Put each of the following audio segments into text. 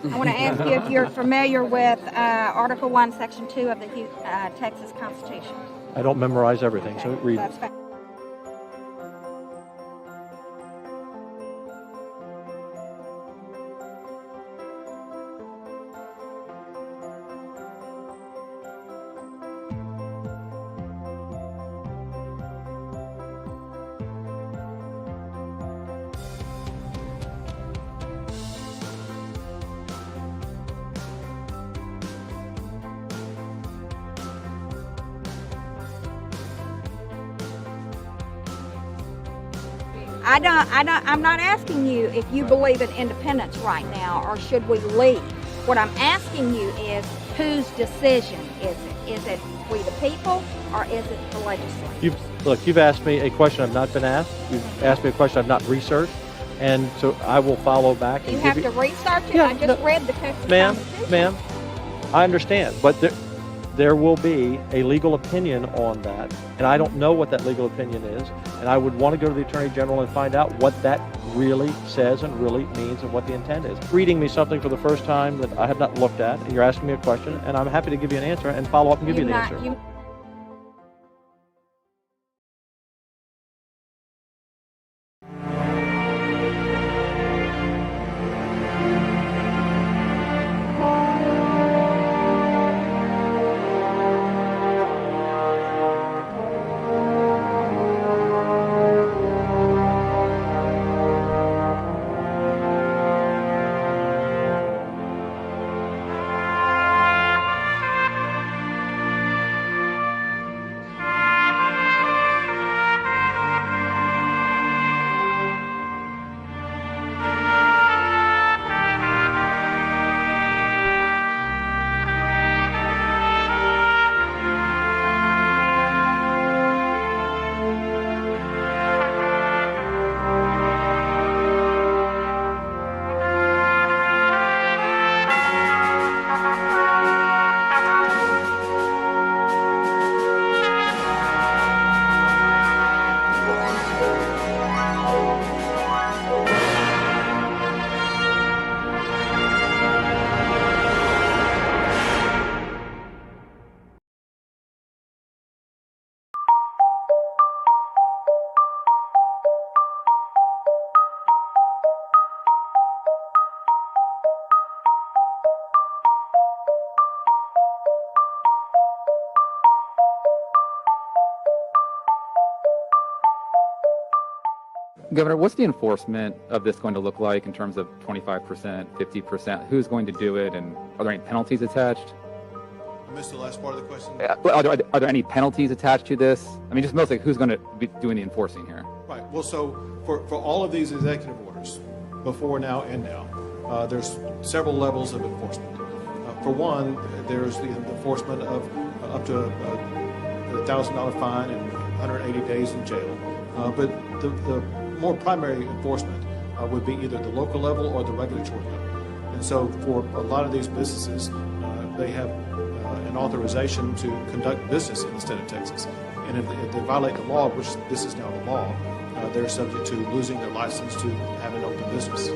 I want to ask you if you're familiar with Article 1, Section 2 of the Texas Constitution. I don't memorize everything, so read. That's fine. I'm not asking you if you believe in independence right now or should we leave. What I'm asking you is whose decision is it? Is it we the people or is it the legislature? You've asked me a question I've not been asked. You've asked me a question I've not researched. And so I will follow back. And you have to research it? Yeah, I just read the Texas Constitution. Ma'am, I understand. But there will be a legal opinion on that, and I don't know what that legal opinion is, and I would want to go to the Attorney General and find out what that really says and really means and what the intent is. Reading me something for the first time that I have not looked at, and you're asking me a question, and I'm happy to give you an answer and follow up and give you the answer. Governor, what's the enforcement of this going to look like in terms of 25%, 50%? Who's going to do it, and are there any penalties attached? I missed the last part of the question. Are there any penalties attached to this? I mean, just mostly who's going to be doing the enforcing here? Right. Well, so for all of these executive orders, before now and now, there's several levels of enforcement. For one, there's the enforcement of up to a $1,000 fine and 180 days in jail. But the more primary enforcement would be either the local level or the regulatory level. And so for a lot of these businesses, they have an authorization to conduct business in the state of Texas. And if they violate the law, which this is now the law, they're subject to losing their license to have an open business.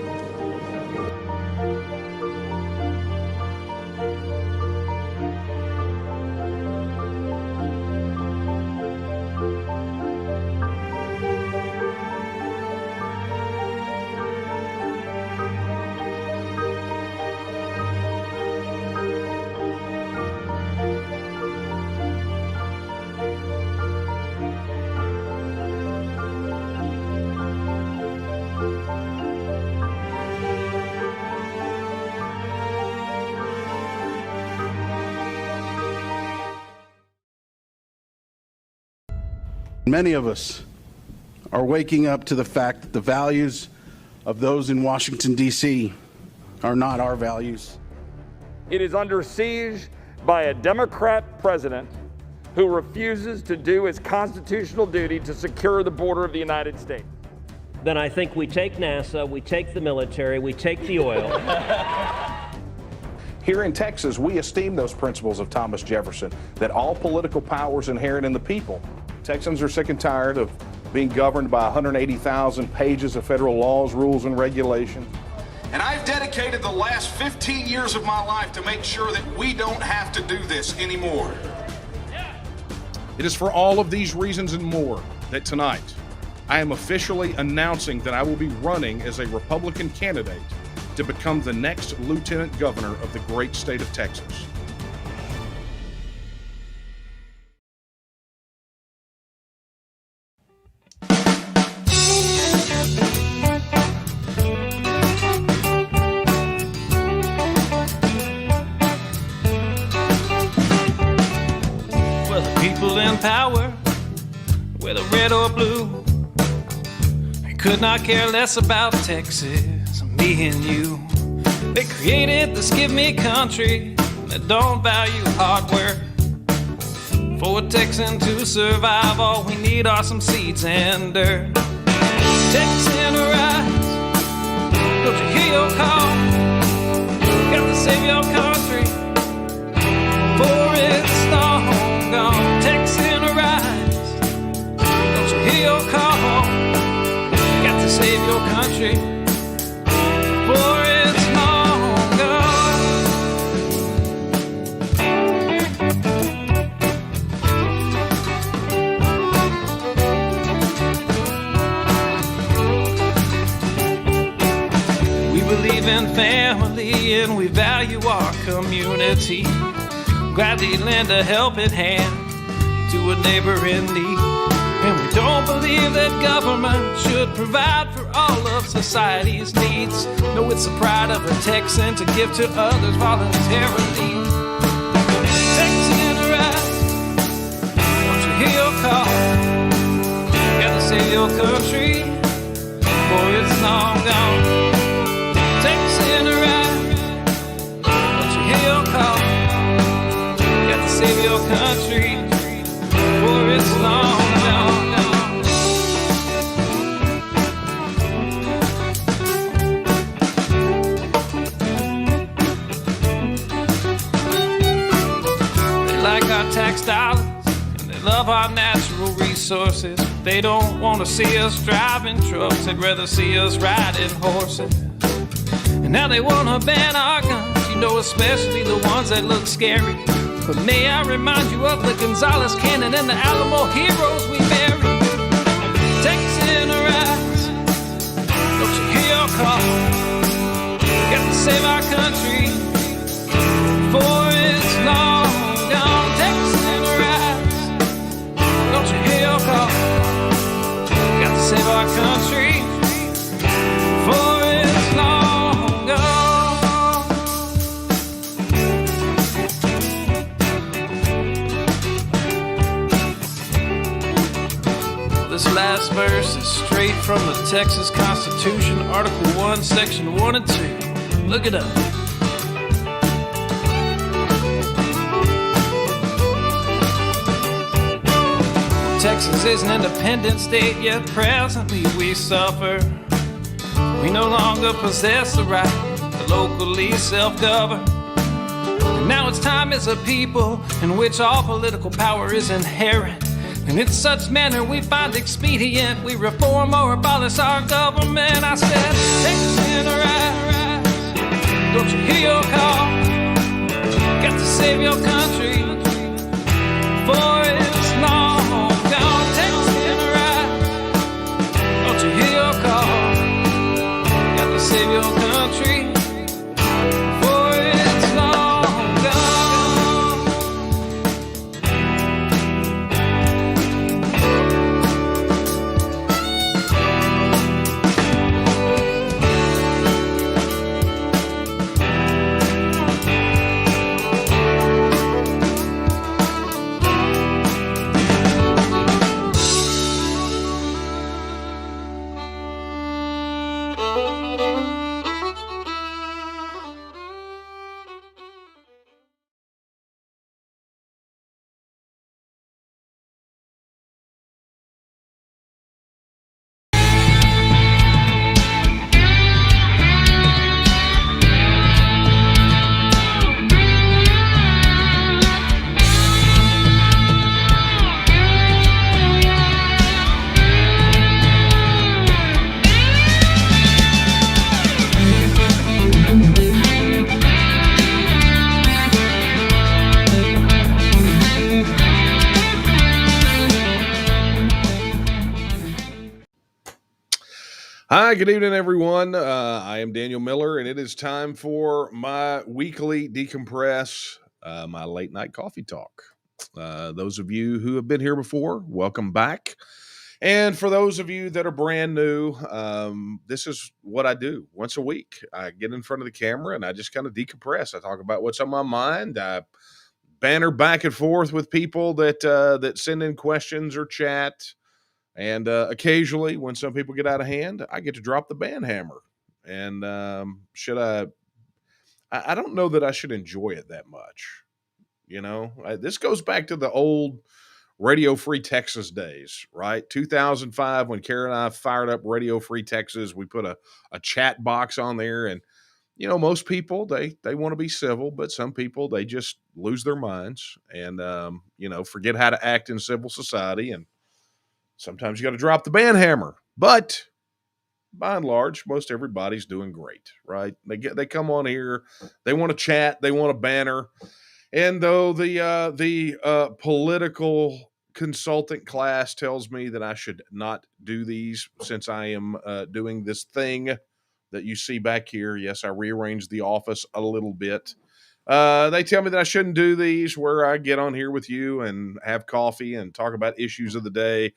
Many of us are waking up to the fact that the values of those in Washington, D.C. are not our values. It is under siege by a Democrat president who refuses to do his constitutional duty to secure the border of the United States. Then I think we take NASA, we take the military, we take the oil. Here in Texas, we esteem those principles of Thomas Jefferson, that all political power is inherent in the people. Texans are sick and tired of being governed by 180,000 pages of federal laws, rules, and regulations. And I've dedicated the last 15 years of my life to make sure that we don't have to do this anymore. It is for all of these reasons and more that tonight I am officially announcing that I will be running as a Republican candidate to become the next Lieutenant Governor of the great state of Texas. Well, the people in power, whether red or blue, they could not care less about Texas, me and you. They created this give me country that don't value hard work. For a Texan to survive, all we need are some seeds and dirt. Texan, rise, don't you hear your call? Got to save your country, for it's long gone. Texan, rise, don't you hear your call? Got to save your country, for it's long gone. We believe in family and we value our community. Gladly lend a helping hand to a neighbor in need. And we don't believe that government should provide for all of society's needs. No, it's the pride of a Texan to give to others voluntarily. Texan, rise, don't you hear your call? Gotta save your country, for it's long gone. Texan, rise, don't you hear your call? Gotta save your country, for it's long gone. They like our tax dollars and they love our natural resources. They don't want to see us driving trucks, they'd rather see us riding horses. And now they want to ban our guns, you know, especially the ones that look scary. But may I remind you of the Gonzales Cannon and the Alamo heroes we buried. Texan, rise, don't you hear your call? Got to save our country, for it's long gone. Texan, rise, don't you hear your call? Got to save our country, for it's long gone. This last verse is straight from the Texas Constitution, Article 1, Section 1 and 2. Look it up. Texas is an independent state, yet presently we suffer. We no longer possess the right to locally self-govern. And now it's time as a people in which all political power is inherent. And in such manner we find expedient, we reform or abolish our government. I said, Texan, rise, don't you hear your call? Got to save your country, for it's long gone. Texan, rise, don't you hear your call? Got to save your country, for it's long gone. Hi, good evening, everyone. I am Daniel Miller, and it is time for my weekly decompress, my late night coffee talk. Those of you who have been here before, welcome back. And for those of you that are brand new, this is what I do once a week. I get in front of the camera and I just kind of decompress. I talk about what's on my mind. I banter back and forth with people that send in questions or chat. And occasionally, when some people get out of hand, I get to drop the band hammer. And should I don't know that I should enjoy it that much. This goes back to the old Radio Free Texas days, right? 2005, when Karen and I fired up Radio Free Texas, we put a chat box on there. And, most people, they want to be civil, but some people, they just lose their minds and, forget how to act in civil society. And sometimes you got to drop the band hammer, but by and large, most everybody's doing great, right? They come on here, they want to chat, they want to banter, and though the political consultant class tells me that I should not do these since I am doing this thing that you see back here. Yes, I rearranged the office a little bit. They tell me that I shouldn't do these where I get on here with you and have coffee and talk about issues of the day.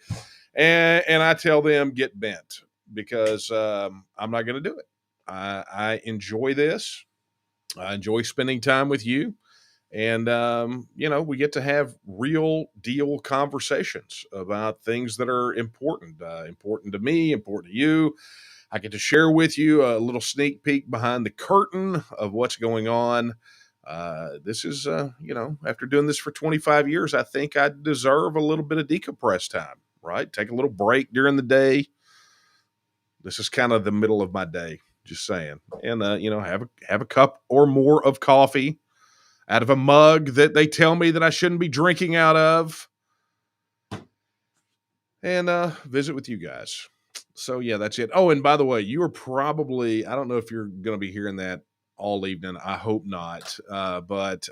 And I tell them get bent because I'm not going to do it. I enjoy this. I enjoy spending time with you. And, we get to have real deal conversations about things that are important to me, important to you. I get to share with you a little sneak peek behind the curtain of what's going on. This is, after doing this for 25 years, I think I deserve a little bit of decompress time. Right? Take a little break during the day. This is kind of the middle of my day, just saying. And, have a cup or more of coffee out of a mug that they tell me that I shouldn't be drinking out of. And visit with you guys. So, yeah, that's it. Oh, and by the way, you are probably, I don't know if you're going to be hearing that all evening. I hope not. But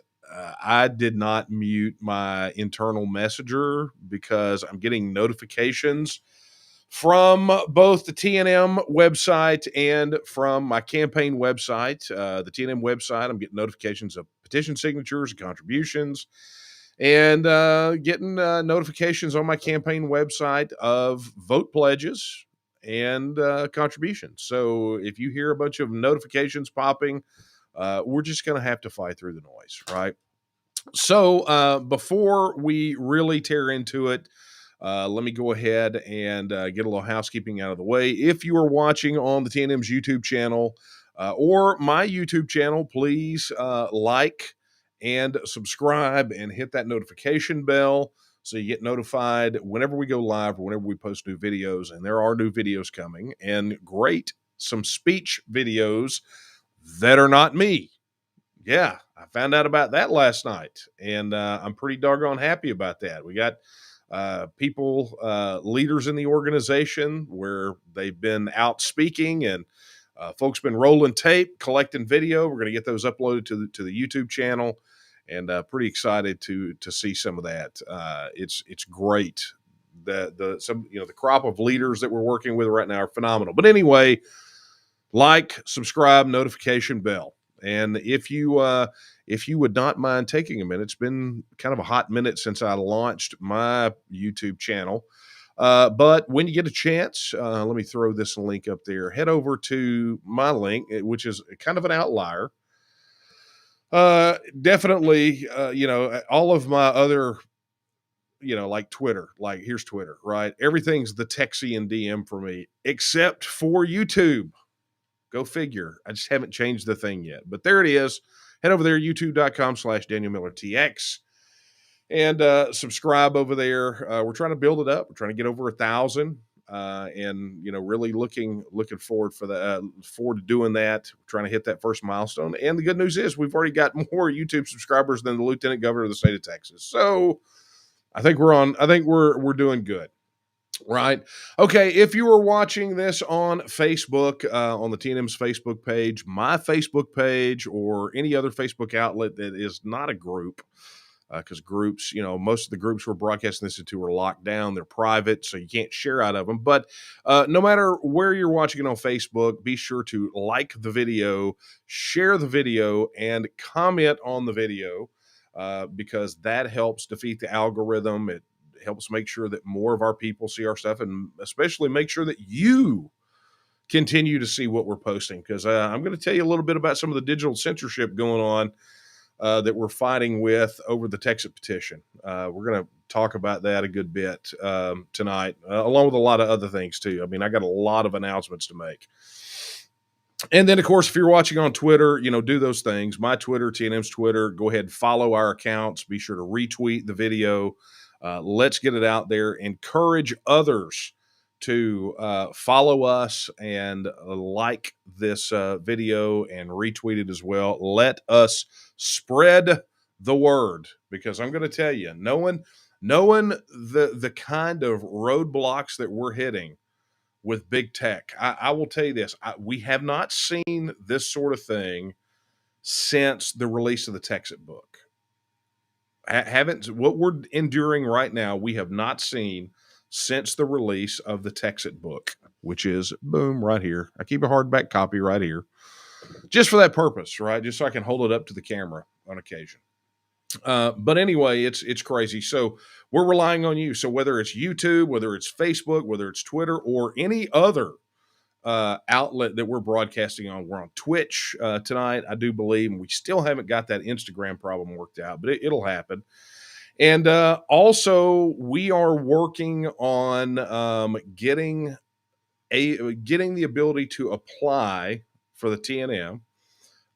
I did not mute my internal messenger because I'm getting notifications from both the TNM website and from my campaign website. The TNM website, I'm getting notifications of petition signatures and contributions, and getting notifications on my campaign website of vote pledges and contributions. So if you hear a bunch of notifications popping, we're just going to have to fight through the noise, right? So before we really tear into it, let me go ahead and get a little housekeeping out of the way. If you are watching on the TNM's YouTube channel or my YouTube channel, please like and subscribe and hit that notification bell so you get notified whenever we go live or whenever we post new videos. And there are new videos coming, and some speech videos that are not me. Yeah, I found out about that last night, and I'm pretty doggone happy about that. We got people, leaders in the organization where they've been out speaking, and folks been rolling tape, collecting video. We're going to get those uploaded to the YouTube channel, and pretty excited to see some of that. It's great. The crop of leaders that we're working with right now are phenomenal. But anyway, like, subscribe, notification bell. And if you would not mind taking a minute, it's been kind of a hot minute since I launched my YouTube channel. But when you get a chance, let me throw this link up there. Head over to my link, which is kind of an outlier. Definitely, all of my other, like Twitter, like here's Twitter, right? Everything's the Texan DM for me, except for YouTube. Go figure. I just haven't changed the thing yet. But there it is. Head over there, youtube.com/DanielMillerTX, and subscribe over there. We're trying to build it up. We're trying to get over 1,000, and really looking forward forward to doing that. We're trying to hit that first milestone. And the good news is we've already got more YouTube subscribers than the Lieutenant Governor of the state of Texas. So I think we're doing good. Right. Okay. If you are watching this on Facebook, on the TNM's Facebook page, my Facebook page, or any other Facebook outlet that is not a group, because groups, most of the groups we're broadcasting this into are locked down. They're private, so you can't share out of them. But no matter where you're watching it on Facebook, be sure to like the video, share the video, and comment on the video because that helps defeat the algorithm. It helps make sure that more of our people see our stuff, and especially make sure that you continue to see what we're posting, because I'm going to tell you a little bit about some of the digital censorship going on that we're fighting with over the TEXIT petition. We're going to talk about that a good bit tonight, along with a lot of other things too. I mean, I got a lot of announcements to make. And then, of course, if you're watching on Twitter, do those things. My Twitter, TNM's Twitter, go ahead and follow our accounts. Be sure to retweet the video. Let's get it out there. Encourage others to follow us and like this video and retweet it as well. Let us spread the word, because I'm going to tell you, knowing the kind of roadblocks that we're hitting with big tech, I will tell you this, we have not seen this sort of thing since the release of the TEXIT book. What we're enduring right now, we have not seen since the release of the TEXIT book, which is, boom, right here. I keep a hardback copy right here, just for that purpose, right? Just so I can hold it up to the camera on occasion. But anyway, it's crazy. So we're relying on you. So whether it's YouTube, whether it's Facebook, whether it's Twitter, or any other outlet that we're broadcasting on, we're on Twitch tonight, I do believe, and we still haven't got that Instagram problem worked out, but it'll happen. And also, we are working on getting the ability to apply for the TNM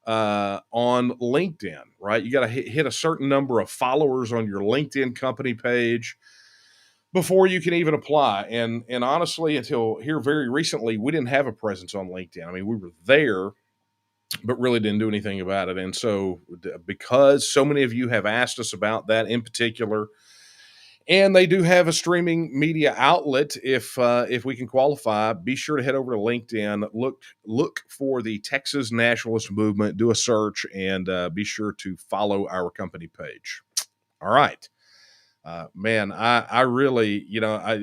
on LinkedIn, right? You got to hit a certain number of followers on your LinkedIn company page before you can even apply. And honestly, until here very recently, we didn't have a presence on LinkedIn. I mean, we were there, but really didn't do anything about it. And so because so many of you have asked us about that in particular, and they do have a streaming media outlet, if we can qualify, be sure to head over to LinkedIn, look for the Texas Nationalist Movement, do a search, and be sure to follow our company page. All right. Man, I really,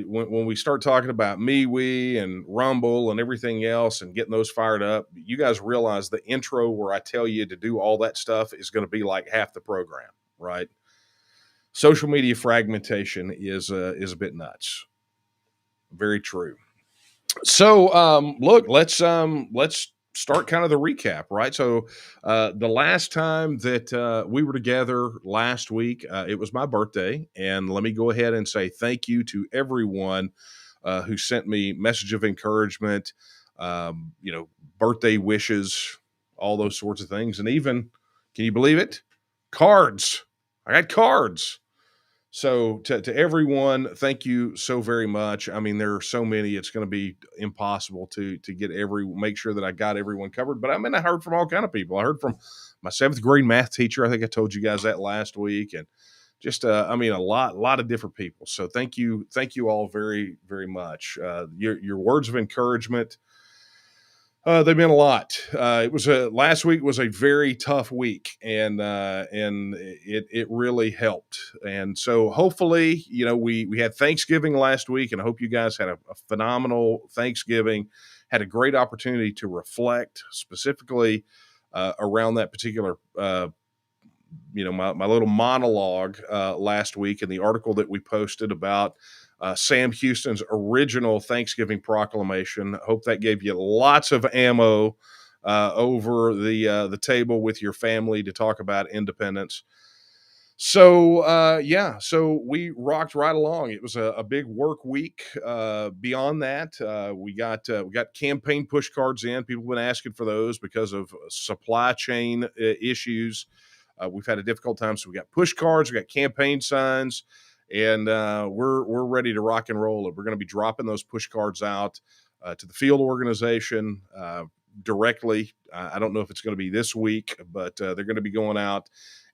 when we start talking about MeWe and Rumble and everything else and getting those fired up, you guys realize the intro where I tell you to do all that stuff is going to be like half the program, right? Social media fragmentation is a bit nuts. Very true. So, look, let's start kind of the recap, right? So the last time that we were together last week, it was my birthday. And let me go ahead and say thank you to everyone who sent me message of encouragement, birthday wishes, all those sorts of things. And even, can you believe it? Cards. I got cards. So to everyone, thank you so very much. I mean, there are so many, it's going to be impossible to make sure that I got everyone covered. But I mean, I heard from all kind of people. I heard from my 7th grade math teacher. I think I told you guys that last week. And just, a lot of different people. So thank you all very, very much. Your words of encouragement, they meant a lot. Last week was a very tough week, and it really helped. And so hopefully, we had Thanksgiving last week, and I hope you guys had a phenomenal Thanksgiving, had a great opportunity to reflect specifically around that particular, my little monologue last week in the article that we posted about Sam Houston's original Thanksgiving proclamation. I hope that gave you lots of ammo over the table with your family to talk about independence. So, so we rocked right along. It was a big work week. Beyond that, we got campaign push cards in. People have been asking for those because of supply chain issues. We've had a difficult time. So we got push cards, we got campaign signs, and we're ready to rock and roll. We're going to be dropping those push cards out to the field organization directly. I don't know if it's going to be this week, but they're going to be going out,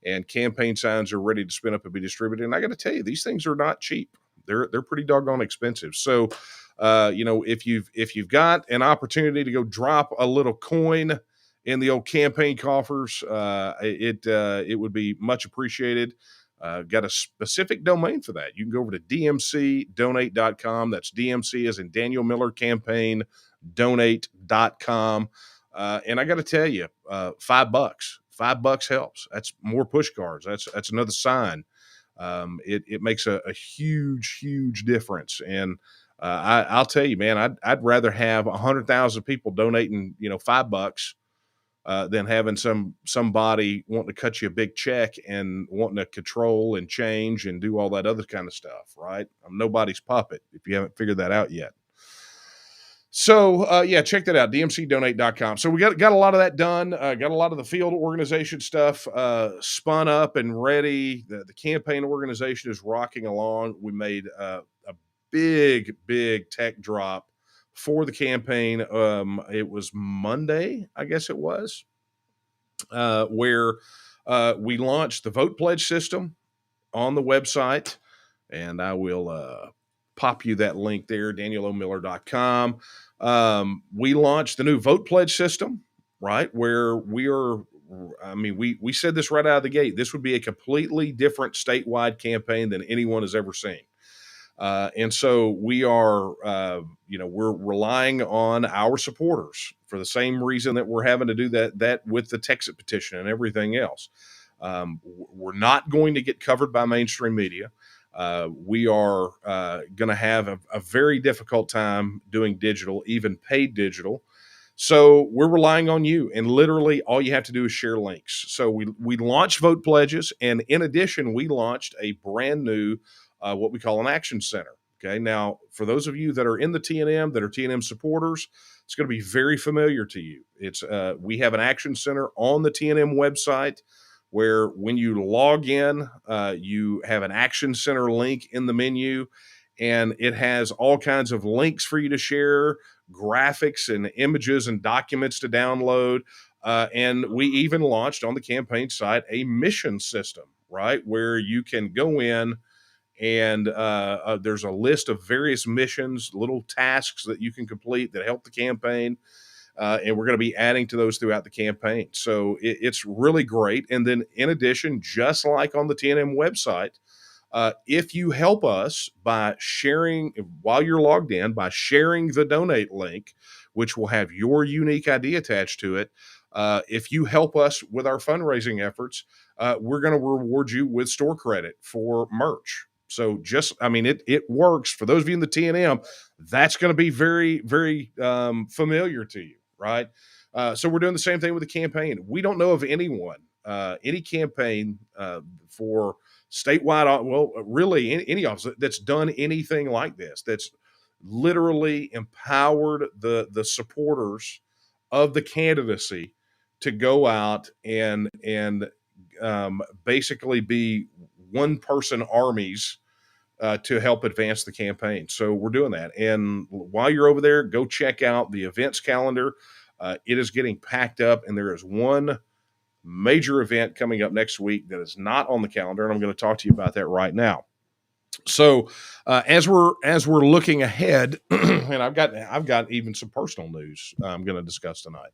and campaign signs are ready to spin up and be distributed. And I got to tell you, these things are not cheap. They're pretty doggone expensive. So, if you've got an opportunity to go drop a little coin in the old campaign coffers, it would be much appreciated. Got a specific domain for that. You can go over to dmcdonate.com. That's DMC as in Daniel Miller Campaign donate.com. And I got to tell you, $5 helps. That's more push cards. That's another sign. It makes a huge difference. And I'll tell you, man, I'd rather have 100,000 people donating, $5 than having somebody wanting to cut you a big check and wanting to control and change and do all that other kind of stuff, right? I'm nobody's puppet if you haven't figured that out yet. So, yeah, check that out, dmcdonate.com. So we got a lot of that done. Got a lot of the field organization stuff spun up and ready. The campaign organization is rocking along. We made a big tech drop for the campaign. It was Monday, I guess it was, where we launched the vote pledge system on the website, and I will pop you that link there, danielomiller.com. We launched the new vote pledge system, right, where we said this right out of the gate. This would be a completely different statewide campaign than anyone has ever seen. And so we are, we're relying on our supporters for the same reason that we're having to do that with the TEXIT petition and everything else. We're not going to get covered by mainstream media. We are going to have a very difficult time doing digital, even paid digital. So we're relying on you, and literally all you have to do is share links. So we launched vote pledges, and in addition, we launched a brand new what we call an action center. Okay. Now, for those of you that are in the TNM, that are TNM supporters, it's going to be very familiar to you. It's we have an action center on the TNM website where when you log in, you have an action center link in the menu, and it has all kinds of links for you to share, graphics and images and documents to download. And we even launched on the campaign site a mission system, right, where you can go in and there's a list of various missions, little tasks that you can complete that help the campaign. And we're going to be adding to those throughout the campaign. So it's really great. And then in addition, just like on the TNM website, if you help us by sharing, while you're logged in, by sharing the donate link, which will have your unique ID attached to it, if you help us with our fundraising efforts, we're going to reward you with store credit for merch. So it works. For those of you in the TNM, that's going to be very, very familiar to you, right? So we're doing the same thing with the campaign. We don't know of anyone, any campaign for statewide, well, really any office that's done anything like this, that's literally empowered the supporters of the candidacy to go out and basically be one-person armies to help advance the campaign. So we're doing that. And while you're over there, go check out the events calendar. It is getting packed up, and there is one major event coming up next week that is not on the calendar, and I'm going to talk to you about that right now. So as we're looking ahead, and I've got even some personal news I'm going to discuss tonight.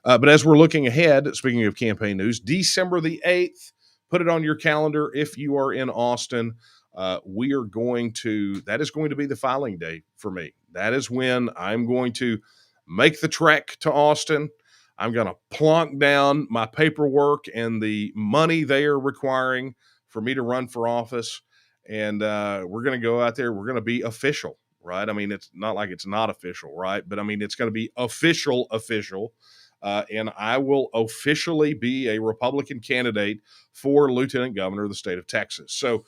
But as we're looking ahead, speaking of campaign news, December the 8th, put it on your calendar if you are in Austin. That is going to be the filing day for me. That is when I'm going to make the trek to Austin. I'm going to plonk down my paperwork and the money they are requiring for me to run for office. And we're going to go out there. We're going to be official, right? I mean, it's not like it's not official, right? But I mean, it's going to be official. And I will officially be a Republican candidate for lieutenant governor of the state of Texas. So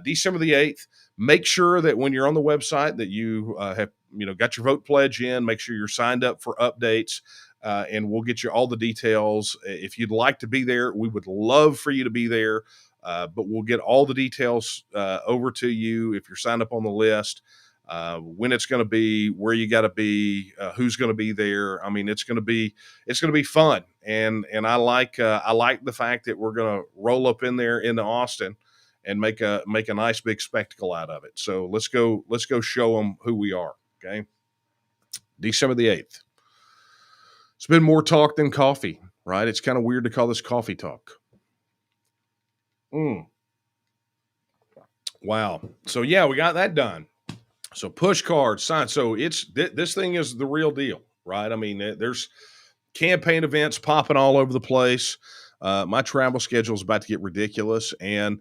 December the 8th, make sure that when you're on the website that you have, got your vote pledge in, make sure you're signed up for updates, and we'll get you all the details. If you'd like to be there, we would love for you to be there, but we'll get all the details over to you if you're signed up on the list. When it's going to be, where you got to be, who's going to be there. I mean, it's going to be fun. And I like the fact that we're going to roll up in there into Austin and make a nice big spectacle out of it. So let's go show them who we are. Okay. December the 8th. It's been more talk than coffee, right? It's kind of weird to call this coffee talk. Wow. So yeah, we got that done. So push cards, sign. So this thing is the real deal, right? I mean, there's campaign events popping all over the place. My travel schedule is about to get ridiculous, and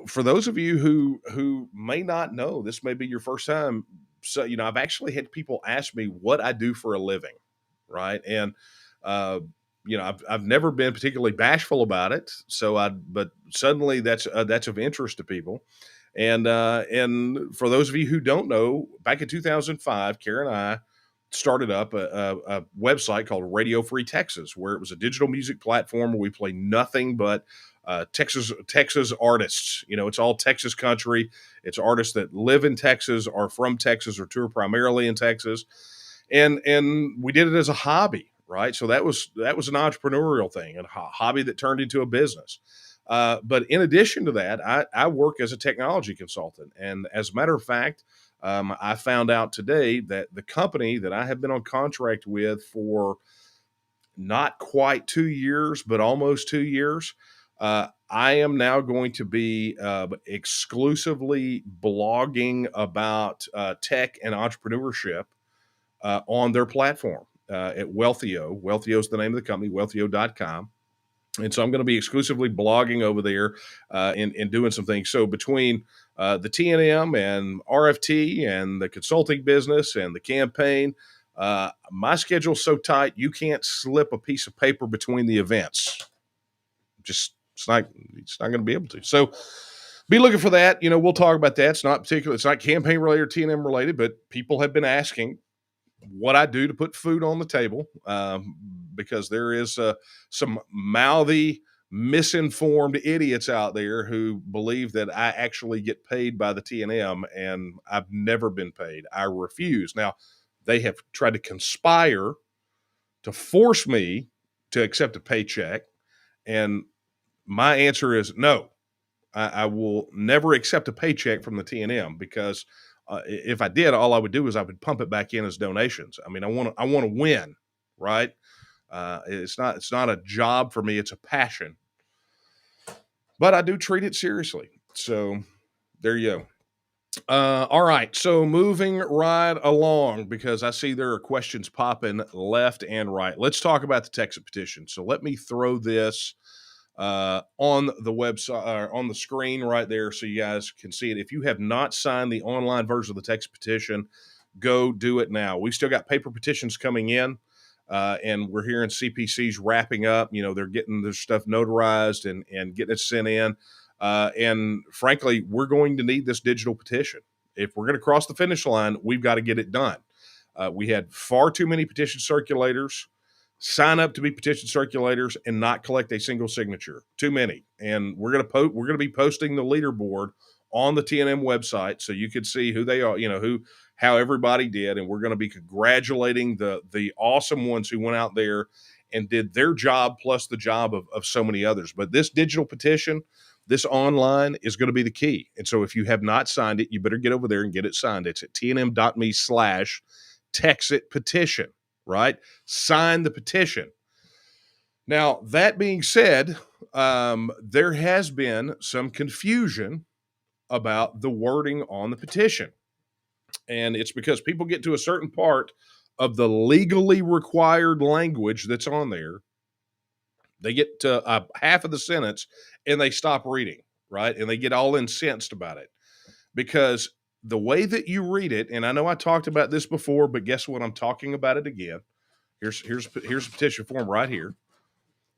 for those of you who may not know, this may be your first time. So I've actually had people ask me what I do for a living, right? And I've never been particularly bashful about it. But suddenly that's of interest to people. And for those of you who don't know, back in 2005, Karen and I started up a website called Radio Free Texas, where it was a digital music platform where we play nothing but Texas artists. It's all Texas country. It's artists that live in Texas, are from Texas, or tour primarily in Texas, and we did it as a hobby, right? So that was an entrepreneurial thing, a hobby that turned into a business. But in addition to that, I work as a technology consultant. And as a matter of fact, I found out today that the company that I have been on contract with for not quite 2 years, but almost 2 years, I am now going to be exclusively blogging about tech and entrepreneurship on their platform at Wealthio. Wealthio is the name of the company, wealthio.com. And so I'm going to be exclusively blogging over there and doing some things. So between the T&M and RFT and the consulting business and the campaign, my schedule's so tight you can't slip a piece of paper between the events. It's not going to be able to. So be looking for that. We'll talk about that. It's not campaign related or T&M related, but people have been asking what I do to put food on the table, because there is some mouthy, misinformed idiots out there who believe that I actually get paid by the T&M, and I've never been paid. I refuse. Now, they have tried to conspire to force me to accept a paycheck, and my answer is no. I will never accept a paycheck from the T&M, because if I did, all I would do is I would pump it back in as donations. I mean, I want to win, right? It's not a job for me. It's a passion, but I do treat it seriously. So there you go. All right. So moving right along, because I see there are questions popping left and right. Let's talk about the TEXIT petition. So let me throw this on the website, on the screen right there, so you guys can see it. If you have not signed the online version of the TEXIT petition, go do it now. We've still got paper petitions coming in, and we're hearing CPC's wrapping up. They're getting their stuff notarized and getting it sent in. And frankly, we're going to need this digital petition. If we're going to cross the finish line, we've got to get it done. We had far too many petition circulators sign up to be petition circulators and not collect a single signature. Too many. And we're going to be posting the leaderboard on the T&M website, so you can see who they are, how everybody did. And we're going to be congratulating the awesome ones who went out there and did their job plus the job of so many others. But this digital petition, this online, is going to be the key. And so if you have not signed it, you better get over there and get it signed. It's at tnm.me/TEXIT petition. Right? Sign the petition. Now, that being said, there has been some confusion about the wording on the petition. And it's because people get to a certain part of the legally required language that's on there. They get to half of the sentence and they stop reading, right? And they get all incensed about it, because the way that you read it, and I know I talked about this before, but guess what? I'm talking about it again. Here's a petition form right here.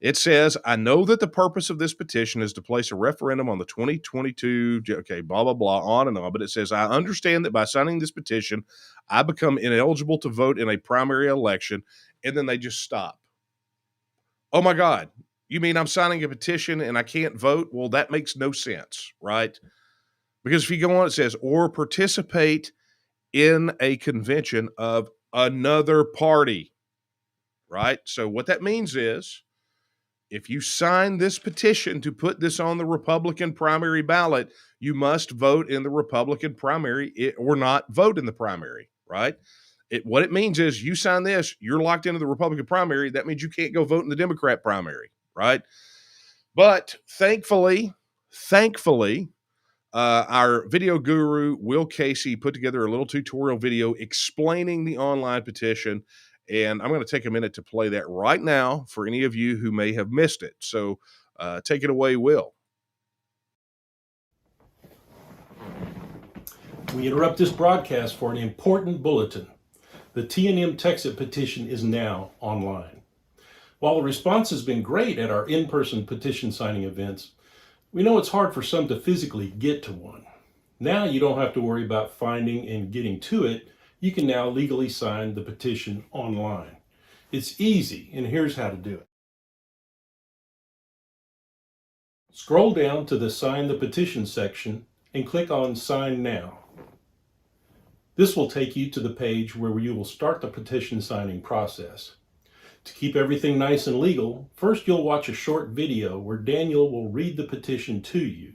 It says, I know that the purpose of this petition is to place a referendum on the 2022, okay, blah, blah, blah, on and on. But it says, I understand that by signing this petition, I become ineligible to vote in a primary election. And then they just stop. Oh my God, you mean I'm signing a petition and I can't vote? Well, that makes no sense, right? Because if you go on, it says, or participate in a convention of another party, right? So what that means is, if you sign this petition to put this on the Republican primary ballot, you must vote in the Republican primary or not vote in the primary, right? What it means is, you sign this, you're locked into the Republican primary. That means you can't go vote in the Democrat primary, right? But thankfully, Our video guru, Will Casey, put together a little tutorial video explaining the online petition. And I'm going to take a minute to play that right now for any of you who may have missed it. So take it away, Will. We interrupt this broadcast for an important bulletin. The T&M TEXIT petition is now online. While the response has been great at our in-person petition signing events, we know it's hard for some to physically get to one. Now you don't have to worry about finding and getting to it. You can now legally sign the petition online. It's easy, and here's how to do it. Scroll down to the Sign the Petition section and click on Sign Now. This will take you to the page where you will start the petition signing process. To keep everything nice and legal, first you'll watch a short video where Daniel will read the petition to you.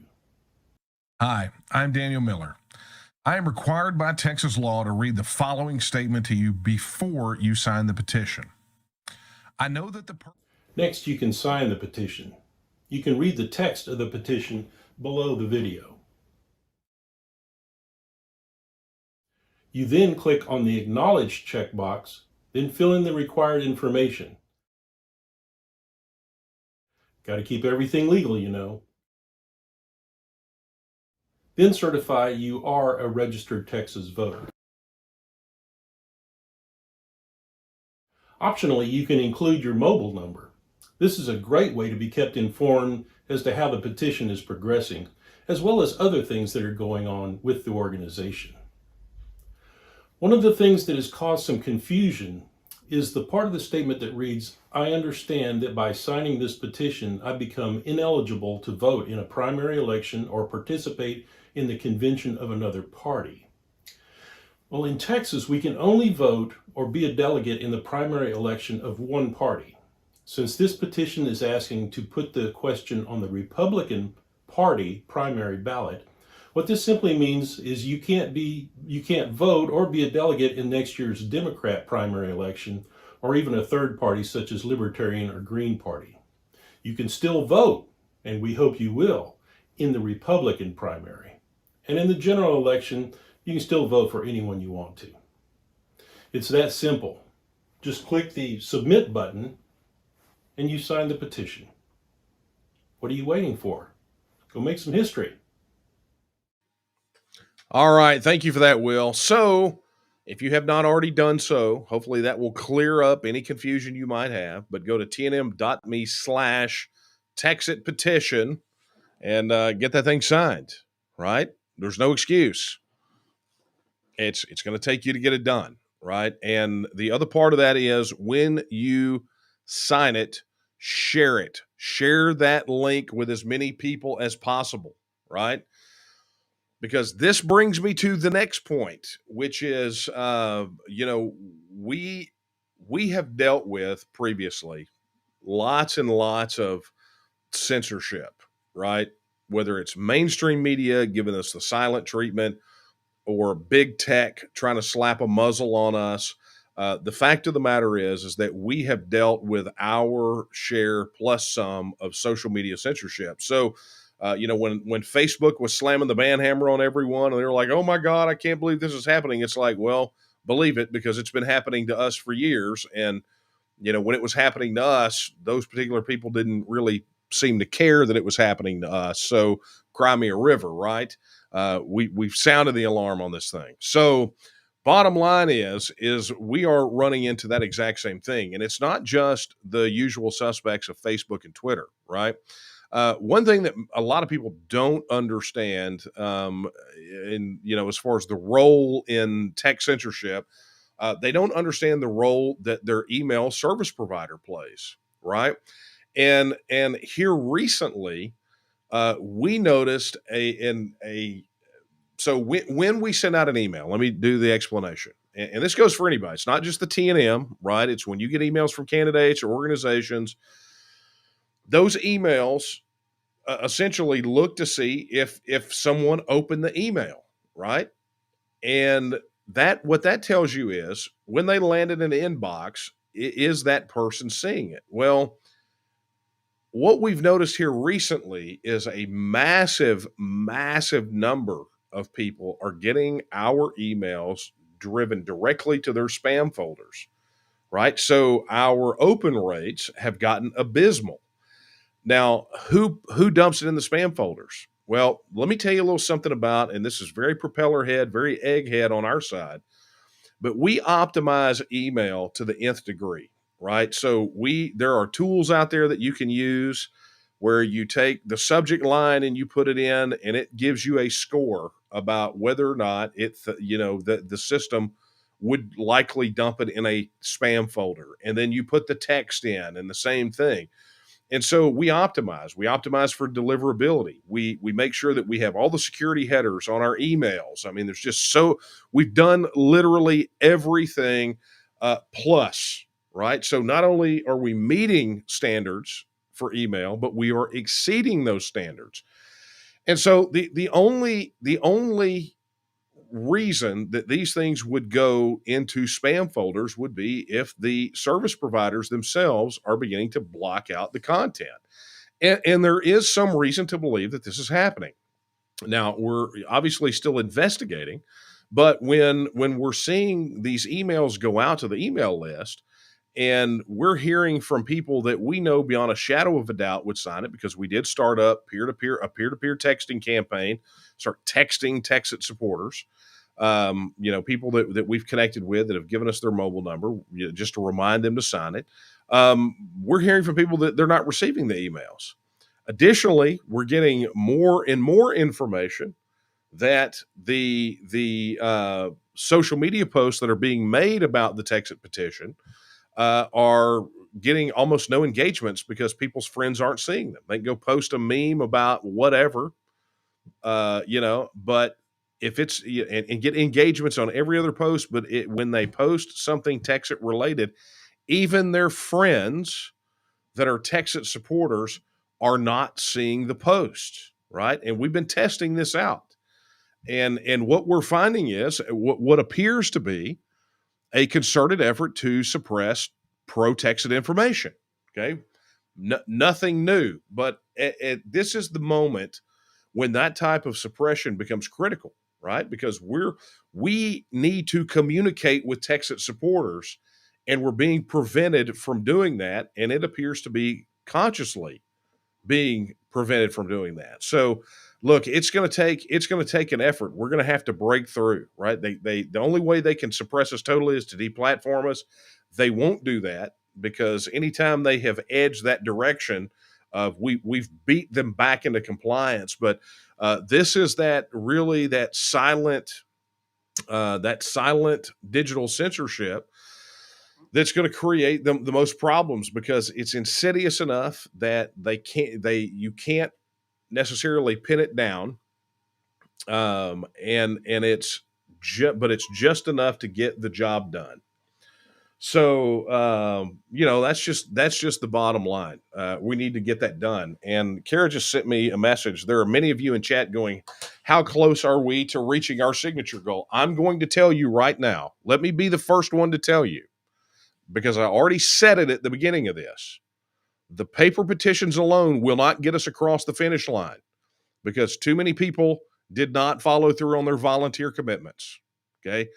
Hi, I'm Daniel Miller. I am required by Texas law to read the following statement to you before you sign the petition. I know that Next, you can sign the petition. You can read the text of the petition below the video. You then click on the Acknowledge checkbox, then fill in the required information. Got to keep everything legal, you know. Then certify you are a registered Texas voter. Optionally, you can include your mobile number. This is a great way to be kept informed as to how the petition is progressing, as well as other things that are going on with the organization. One of the things that has caused some confusion is the part of the statement that reads, I understand that by signing this petition, I become ineligible to vote in a primary election or participate in the convention of another party. Well, in Texas, we can only vote or be a delegate in the primary election of one party. Since this petition is asking to put the question on the Republican Party primary ballot, what this simply means is you can't vote or be a delegate in next year's Democrat primary election, or even a third party such as Libertarian or Green Party. You can still vote, and we hope you will, in the Republican primary. And in the general election, you can still vote for anyone you want to. It's that simple. Just click the Submit button, and you sign the petition. What are you waiting for? Go make some history. All right. Thank you for that, Will. So if you have not already done so, hopefully that will clear up any confusion you might have. But go to tnm.me/TEXIT petition and get that thing signed, right? There's no excuse. It's going to take you to get it done, right? And the other part of that is when you sign it, share it. Share that link with as many people as possible, right? Because this brings me to the next point, which is, we have dealt with previously lots and lots of censorship, right? Whether it's mainstream media giving us the silent treatment or big tech trying to slap a muzzle on us. The fact of the matter is that we have dealt with our share plus some of social media censorship. So, when Facebook was slamming the ban hammer on everyone and they were like, oh my God, I can't believe this is happening. It's like, well, believe it, because it's been happening to us for years. And, when it was happening to us, those particular people didn't really seem to care that it was happening to us. So cry me a river, right? We've sounded the alarm on this thing. So bottom line is we are running into that exact same thing. And it's not just the usual suspects of Facebook and Twitter, right? One thing that a lot of people don't understand, as far as the role in tech censorship, they don't understand the role that their email service provider plays, right? And here recently, we noticed so when we send out an email, let me do the explanation. And this goes for anybody. It's not just the T&M, right? It's when you get emails from candidates or organizations. Those emails essentially look to see if someone opened the email, right? And what that tells you is when they land in an inbox, is that person seeing it? Well, what we've noticed here recently is a massive, massive number of people are getting our emails driven directly to their spam folders, right? So our open rates have gotten abysmal. Now, who dumps it in the spam folders? Well, let me tell you a little something about, and this is very propeller head, very egghead on our side, but we optimize email to the nth degree, right? So there are tools out there that you can use where you take the subject line and you put it in, and it gives you a score about whether or not the system would likely dump it in a spam folder. And then you put the text in, and the same thing. And so we optimize. We optimize for deliverability. We make sure that we have all the security headers on our emails. I mean, we've done literally everything plus, right? So not only are we meeting standards for email, but we are exceeding those standards. And so the only reason that these things would go into spam folders would be if the service providers themselves are beginning to block out the content. And there is some reason to believe that this is happening. Now, we're obviously still investigating, but when we're seeing these emails go out to the email list, and we're hearing from people that we know beyond a shadow of a doubt would sign it, because we did start up a peer-to-peer texting campaign, start texting TEXIT supporters, people that we've connected with that have given us their mobile number, just to remind them to sign it. We're hearing from people that they're not receiving the emails. Additionally, we're getting more and more information that the social media posts that are being made about the Texit petition are getting almost no engagements because people's friends aren't seeing them. They can go post a meme about whatever, but if it's and get engagements on every other post, but when they post something Texit related, even their friends that are Texit supporters are not seeing the post, right? And we've been testing this out, and what we're finding is what appears to be a concerted effort to suppress pro-Texit information. Okay, nothing new, but this is the moment when that type of suppression becomes critical, right? Because we need to communicate with Texit supporters, and we're being prevented from doing that, and it appears to be consciously being prevented from doing that. So, look, it's going to take an effort. We're going to have to break through, right? The only way they can suppress us totally is to deplatform us. They won't do that, because anytime they have edged that direction, we've beat them back into compliance. But this is that silent digital censorship that's going to create the most problems, because it's insidious enough that you can't necessarily pin it down, and it's just enough to get the job done. So that's just the bottom line. We need to get that done. And Kara just sent me a message. There are many of you in chat going, how close are we to reaching our signature goal? I'm going to tell you right now. Let me be the first one to tell you, because I already said it at the beginning of this. The paper petitions alone will not get us across the finish line, because too many people did not follow through on their volunteer commitments. Okay.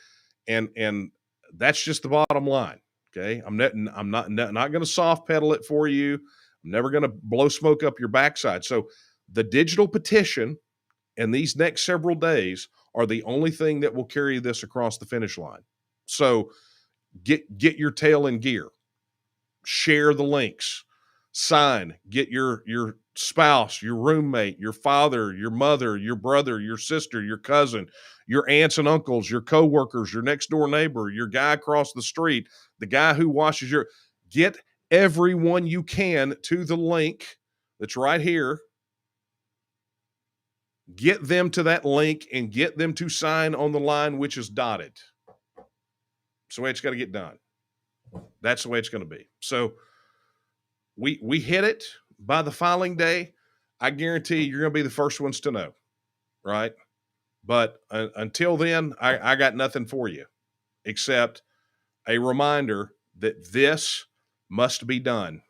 And that's just the bottom line. Okay. I'm not going to soft pedal it for you. I'm never going to blow smoke up your backside. So the digital petition and these next several days are the only thing that will carry this across the finish line. So get your tail in gear, share the links, sign, get your spouse, your roommate, your father, your mother, your brother, your sister, your cousin, your aunts and uncles, your coworkers, your next door neighbor, your guy across the street, the guy who washes get everyone you can to the link that's right here. Get them to that link and get them to sign on the line which is dotted. That's the way it's got to get done. That's the way it's going to be. So we hit it by the filing day. I guarantee you're going to be the first ones to know, right? But until then, I got nothing for you except a reminder that this must be done.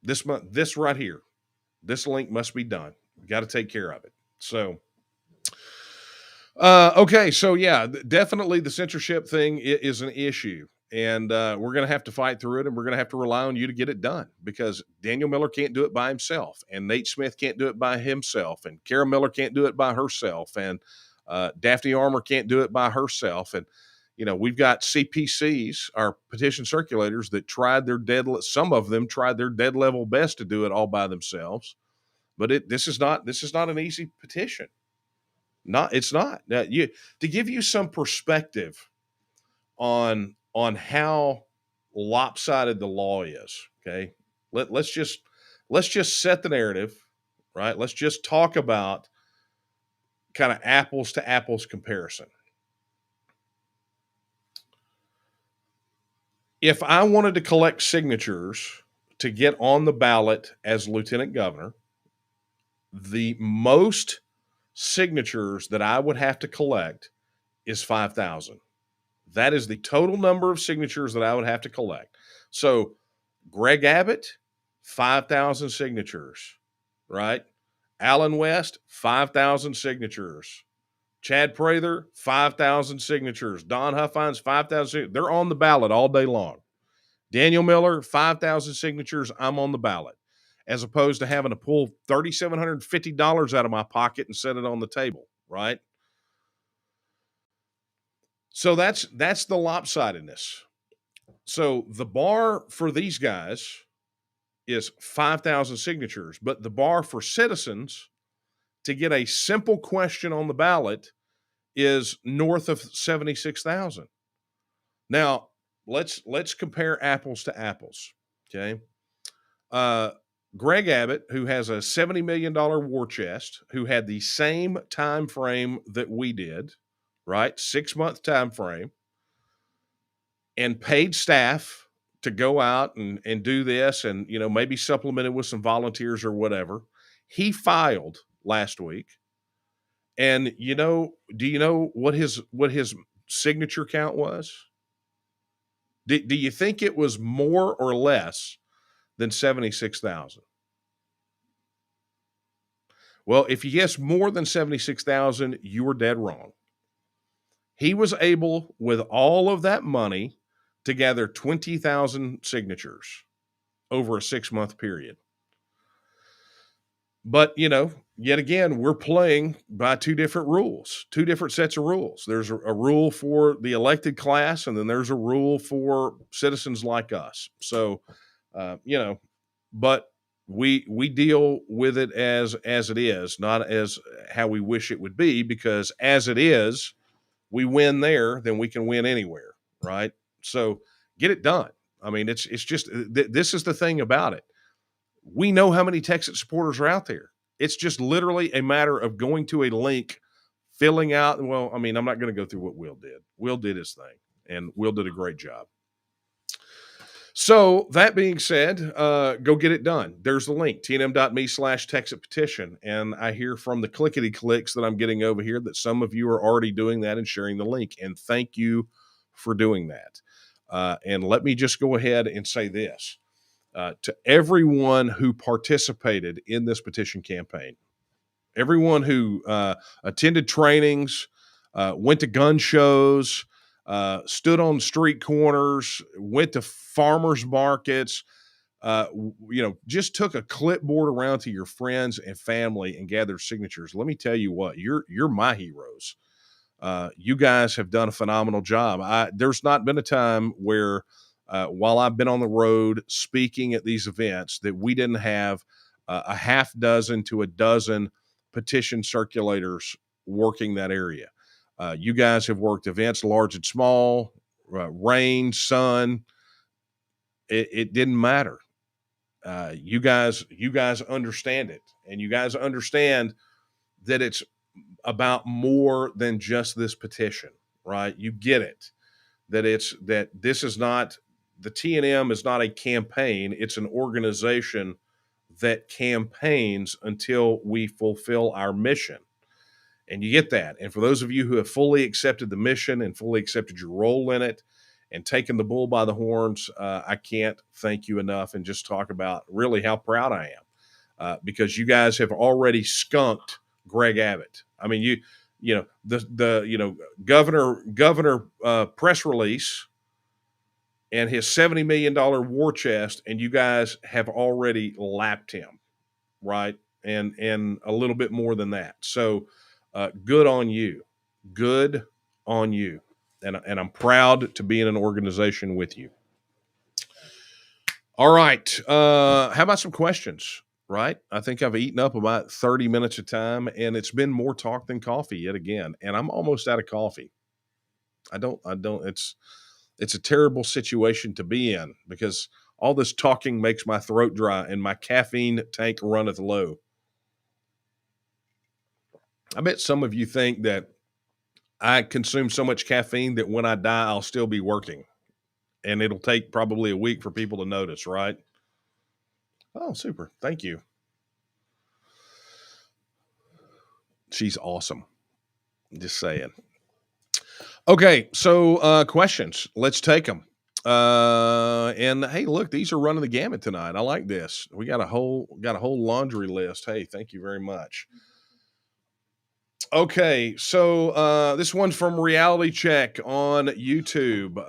this month, this right here, this link must be done. Got to take care of it. So, okay. So yeah, definitely the censorship thing is an issue, and we're going to have to fight through it, and we're going to have to rely on you to get it done, because Daniel Miller can't do it by himself, and Nate Smith can't do it by himself, and Kara Miller can't do it by herself, and Daphne Armour can't do it by herself. And, you know, we've got CPCs, our petition circulators, that tried their some of them tried their dead level best to do it all by themselves. But this is not an easy petition. It's not. Now, to give you some perspective on how lopsided the law is, okay? Let's just set the narrative, right? Let's just talk about kind of apples to apples comparison. If I wanted to collect signatures to get on the ballot as lieutenant governor, the most signatures that I would have to collect is 5,000. That is the total number of signatures that I would have to collect. So Greg Abbott, 5,000 signatures, right? Alan West, 5,000 signatures. Chad Prather, 5,000 signatures. Don Huffines, 5,000. They're on the ballot all day long. Daniel Miller, 5,000 signatures. I'm on the ballot, as opposed to having to pull $3,750 out of my pocket and set it on the table, right? So that's the lopsidedness. So the bar for these guys is 5,000 signatures, but the bar for citizens to get a simple question on the ballot is north of 76,000. Now, let's compare apples to apples, okay? Greg Abbott, who has a $70 million war chest, who had the same time frame that we did, right? 6-month time frame, and paid staff to go out and do this, and, you know, maybe supplemented with some volunteers or whatever. He filed last week, and do you know what his signature count was? Do you think it was more or less than 76,000? Well, if you guess more than 76,000, you were dead wrong. He was able, with all of that money, to gather 20,000 signatures over a 6-month period. But, yet again, we're playing by two different rules, two different sets of rules. There's a rule for the elected class, and then there's a rule for citizens like us. So, but we deal with it as it is, not as how we wish it would be, because as it is, we win there, then we can win anywhere, right? So get it done. I mean, it's just, this is the thing about it. We know how many TEXIT supporters are out there. It's just literally a matter of going to a link, filling out. Well, I mean, I'm not going to go through what Will did. Will did his thing, and Will did a great job. So that being said, go get it done. There's the link, tnm.me/TEXIT petition. And I hear from the clickety clicks that I'm getting over here that some of you are already doing that and sharing the link. And thank you for doing that. And let me just go ahead and say this. To everyone who participated in this petition campaign, everyone who attended trainings, went to gun shows, stood on street corners, went to farmers markets, just took a clipboard around to your friends and family and gathered signatures. Let me tell you what, you're my heroes. You guys have done a phenomenal job. There's not been a time where while I've been on the road speaking at these events that we didn't have a half dozen to a dozen petition circulators working that area. You guys have worked events large and small, rain, sun. It didn't matter. You guys understand it, and you guys understand that it's about more than just this petition, right? You get it, that this is not, the TNM is not a campaign. It's an organization that campaigns until we fulfill our mission. And you get that. And for those of you who have fully accepted the mission and fully accepted your role in it, and taking the bull by the horns. I can't thank you enough and just talk about really how proud I am because you guys have already skunked Greg Abbott. I mean, the governor press release and his $70 million war chest, and you guys have already lapped him, right? And a little bit more than that. So good on you. Good on you. And I'm proud to be in an organization with you. All right. How about some questions, right? I think I've eaten up about 30 minutes of time, and it's been more talk than coffee yet again. And I'm almost out of coffee. It's a terrible situation to be in because all this talking makes my throat dry and my caffeine tank runneth low. I bet some of you think that I consume so much caffeine that when I die, I'll still be working. And it'll take probably a week for people to notice, right? Oh, super. Thank you. She's awesome. Just saying. Okay, so questions. Let's take them. And hey, look, these are running the gamut tonight. I like this. We got a whole laundry list. Hey, thank you very much. Okay, so this one's from Reality Check on YouTube.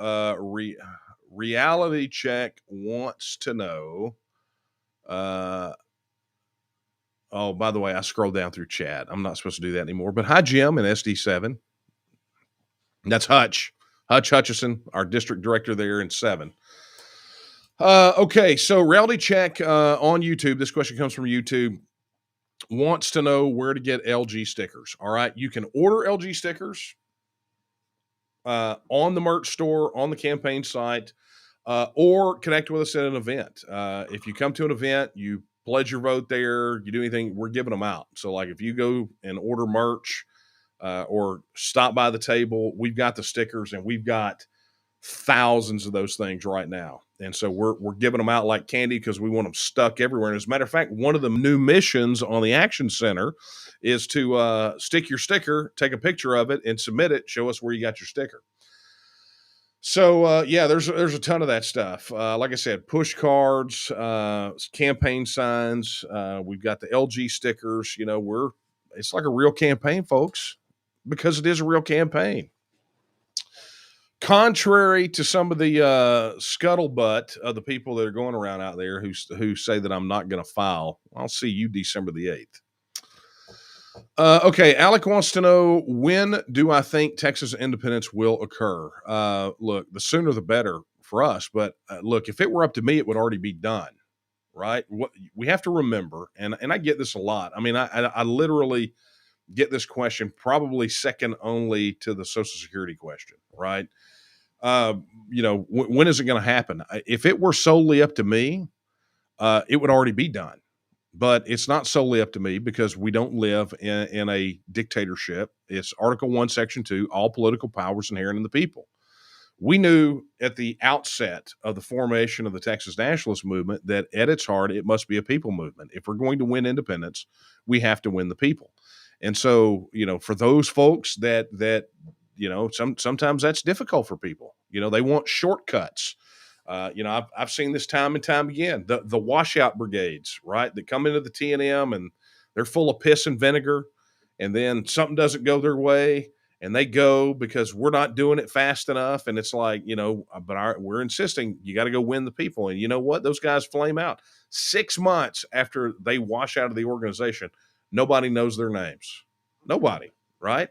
Reality Check wants to know. Oh, by the way, I scrolled down through chat. I'm not supposed to do that anymore. But hi, Jim and SD7. That's Hutch Hutchison, our district director there in 7. Okay, so Reality Check on YouTube. This question comes from YouTube. Wants to know where to get LG stickers. All right, you can order LG stickers on the merch store, on the campaign site, or connect with us at an event. If you come to an event, you pledge your vote there, you do anything, we're giving them out. So like if you go and order merch or stop by the table, we've got the stickers and we've got thousands of those things right now. And so we're giving them out like candy because we want them stuck everywhere. And as a matter of fact, one of the new missions on the Action Center is to stick your sticker, take a picture of it and submit it. Show us where you got your sticker. So yeah, there's a ton of that stuff. Like I said, push cards, campaign signs. We've got the LG stickers. You know, it's like a real campaign, folks, because it is a real campaign. Contrary to some of the scuttlebutt of the people that are going around out there who say that I'm not going to file, I'll see you December the 8th. Okay, Alec wants to know, when do I think Texas independence will occur? Look, the sooner the better for us. But look, if it were up to me, it would already be done, right? What we have to remember, and I get this a lot. I mean, I literally get this question probably second only to the Social Security question, right? You know, when is it going to happen? If it were solely up to me, it would already be done. But it's not solely up to me because we don't live in a dictatorship. It's Article 1, Section 2, all political powers inherent in the people. We knew at the outset of the formation of the Texas Nationalist movement that at its heart, it must be a people movement. If we're going to win independence, we have to win the people. And so, you know, for those folks that you know, sometimes that's difficult for people. You know, they want shortcuts. You know, I've seen this time and time again. The washout brigades, right, that come into the T&M and they're full of piss and vinegar, and then something doesn't go their way, and they go because we're not doing it fast enough. And it's like, you know, but we're insisting you got to go win the people. And you know what? Those guys flame out 6 months after they wash out of the organization. Nobody knows their names. Nobody, right?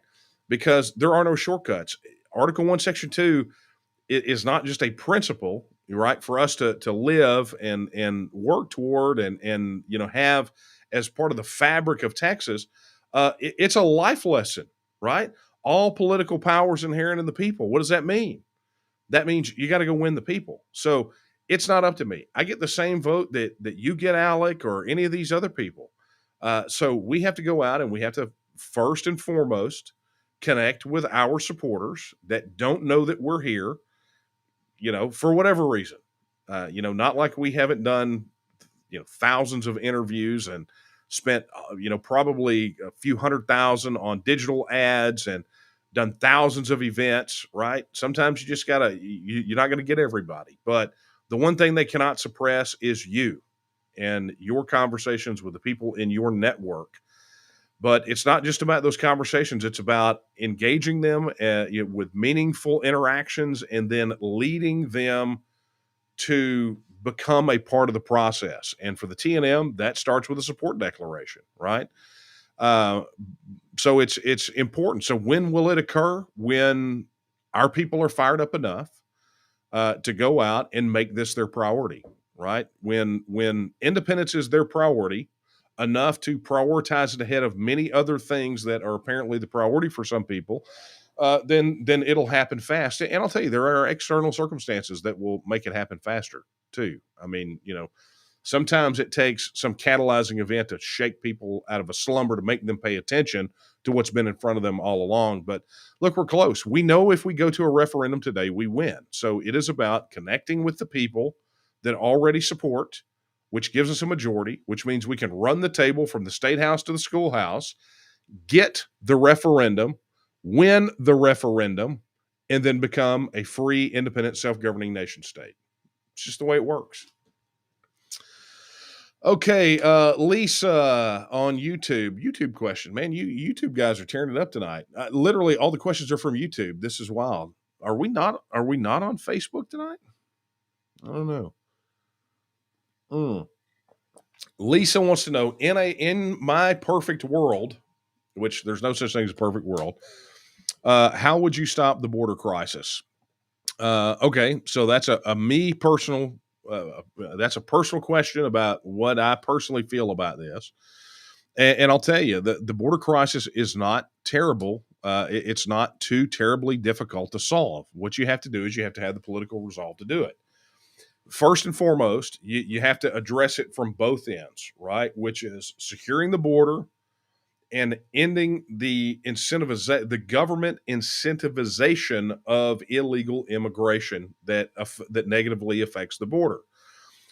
Because there are no shortcuts. Article 1, Section 2 is not just a principle, right, for us to live and work toward and you know, have as part of the fabric of Texas. It's a life lesson, right? All political powers inherent in the people. What does that mean? That means you got to go win the people. So it's not up to me. I get the same vote that you get, Alec, or any of these other people. So we have to go out and we have to first and foremost connect with our supporters that don't know that we're here, you know, for whatever reason. You know, not like we haven't done, you know, thousands of interviews and spent, you know, probably a few $100,000 on digital ads and done thousands of events, right? Sometimes you just you're not going to get everybody. But the one thing they cannot suppress is you and your conversations with the people in your network. But it's not just about those conversations. It's about engaging them with meaningful interactions and then leading them to become a part of the process. And for the TNM, that starts with a support declaration, right? So it's important. So when will it occur? When our people are fired up enough to go out and make this their priority, right? When independence is their priority, enough to prioritize it ahead of many other things that are apparently the priority for some people, then it'll happen fast. And I'll tell you, there are external circumstances that will make it happen faster too. I mean, sometimes it takes some catalyzing event to shake people out of a slumber to make them pay attention to what's been in front of them all along. But look, we're close. We know if we go to a referendum today, we win. So it is about connecting with the people that already support, which gives us a majority, which means we can run the table from the state house to the schoolhouse, get the referendum, win the referendum, and then become a free, independent, self-governing nation state. It's just the way it works. Okay, Lisa on YouTube. YouTube question. Man, you YouTube guys are tearing it up tonight. Literally all the questions are from YouTube. This is wild. Are we not on Facebook tonight? I don't know. Lisa wants to know, in my perfect world, which there's no such thing as a perfect world, how would you stop the border crisis? Okay, so that's a me personal that's a personal question about what I personally feel about this. And I'll tell you, the border crisis is not terrible. It's not too terribly difficult to solve. What you have to do is you have to have the political resolve to do it. First and foremost, you have to address it from both ends, right? Which is securing the border and ending the government incentivization of illegal immigration that negatively affects the border.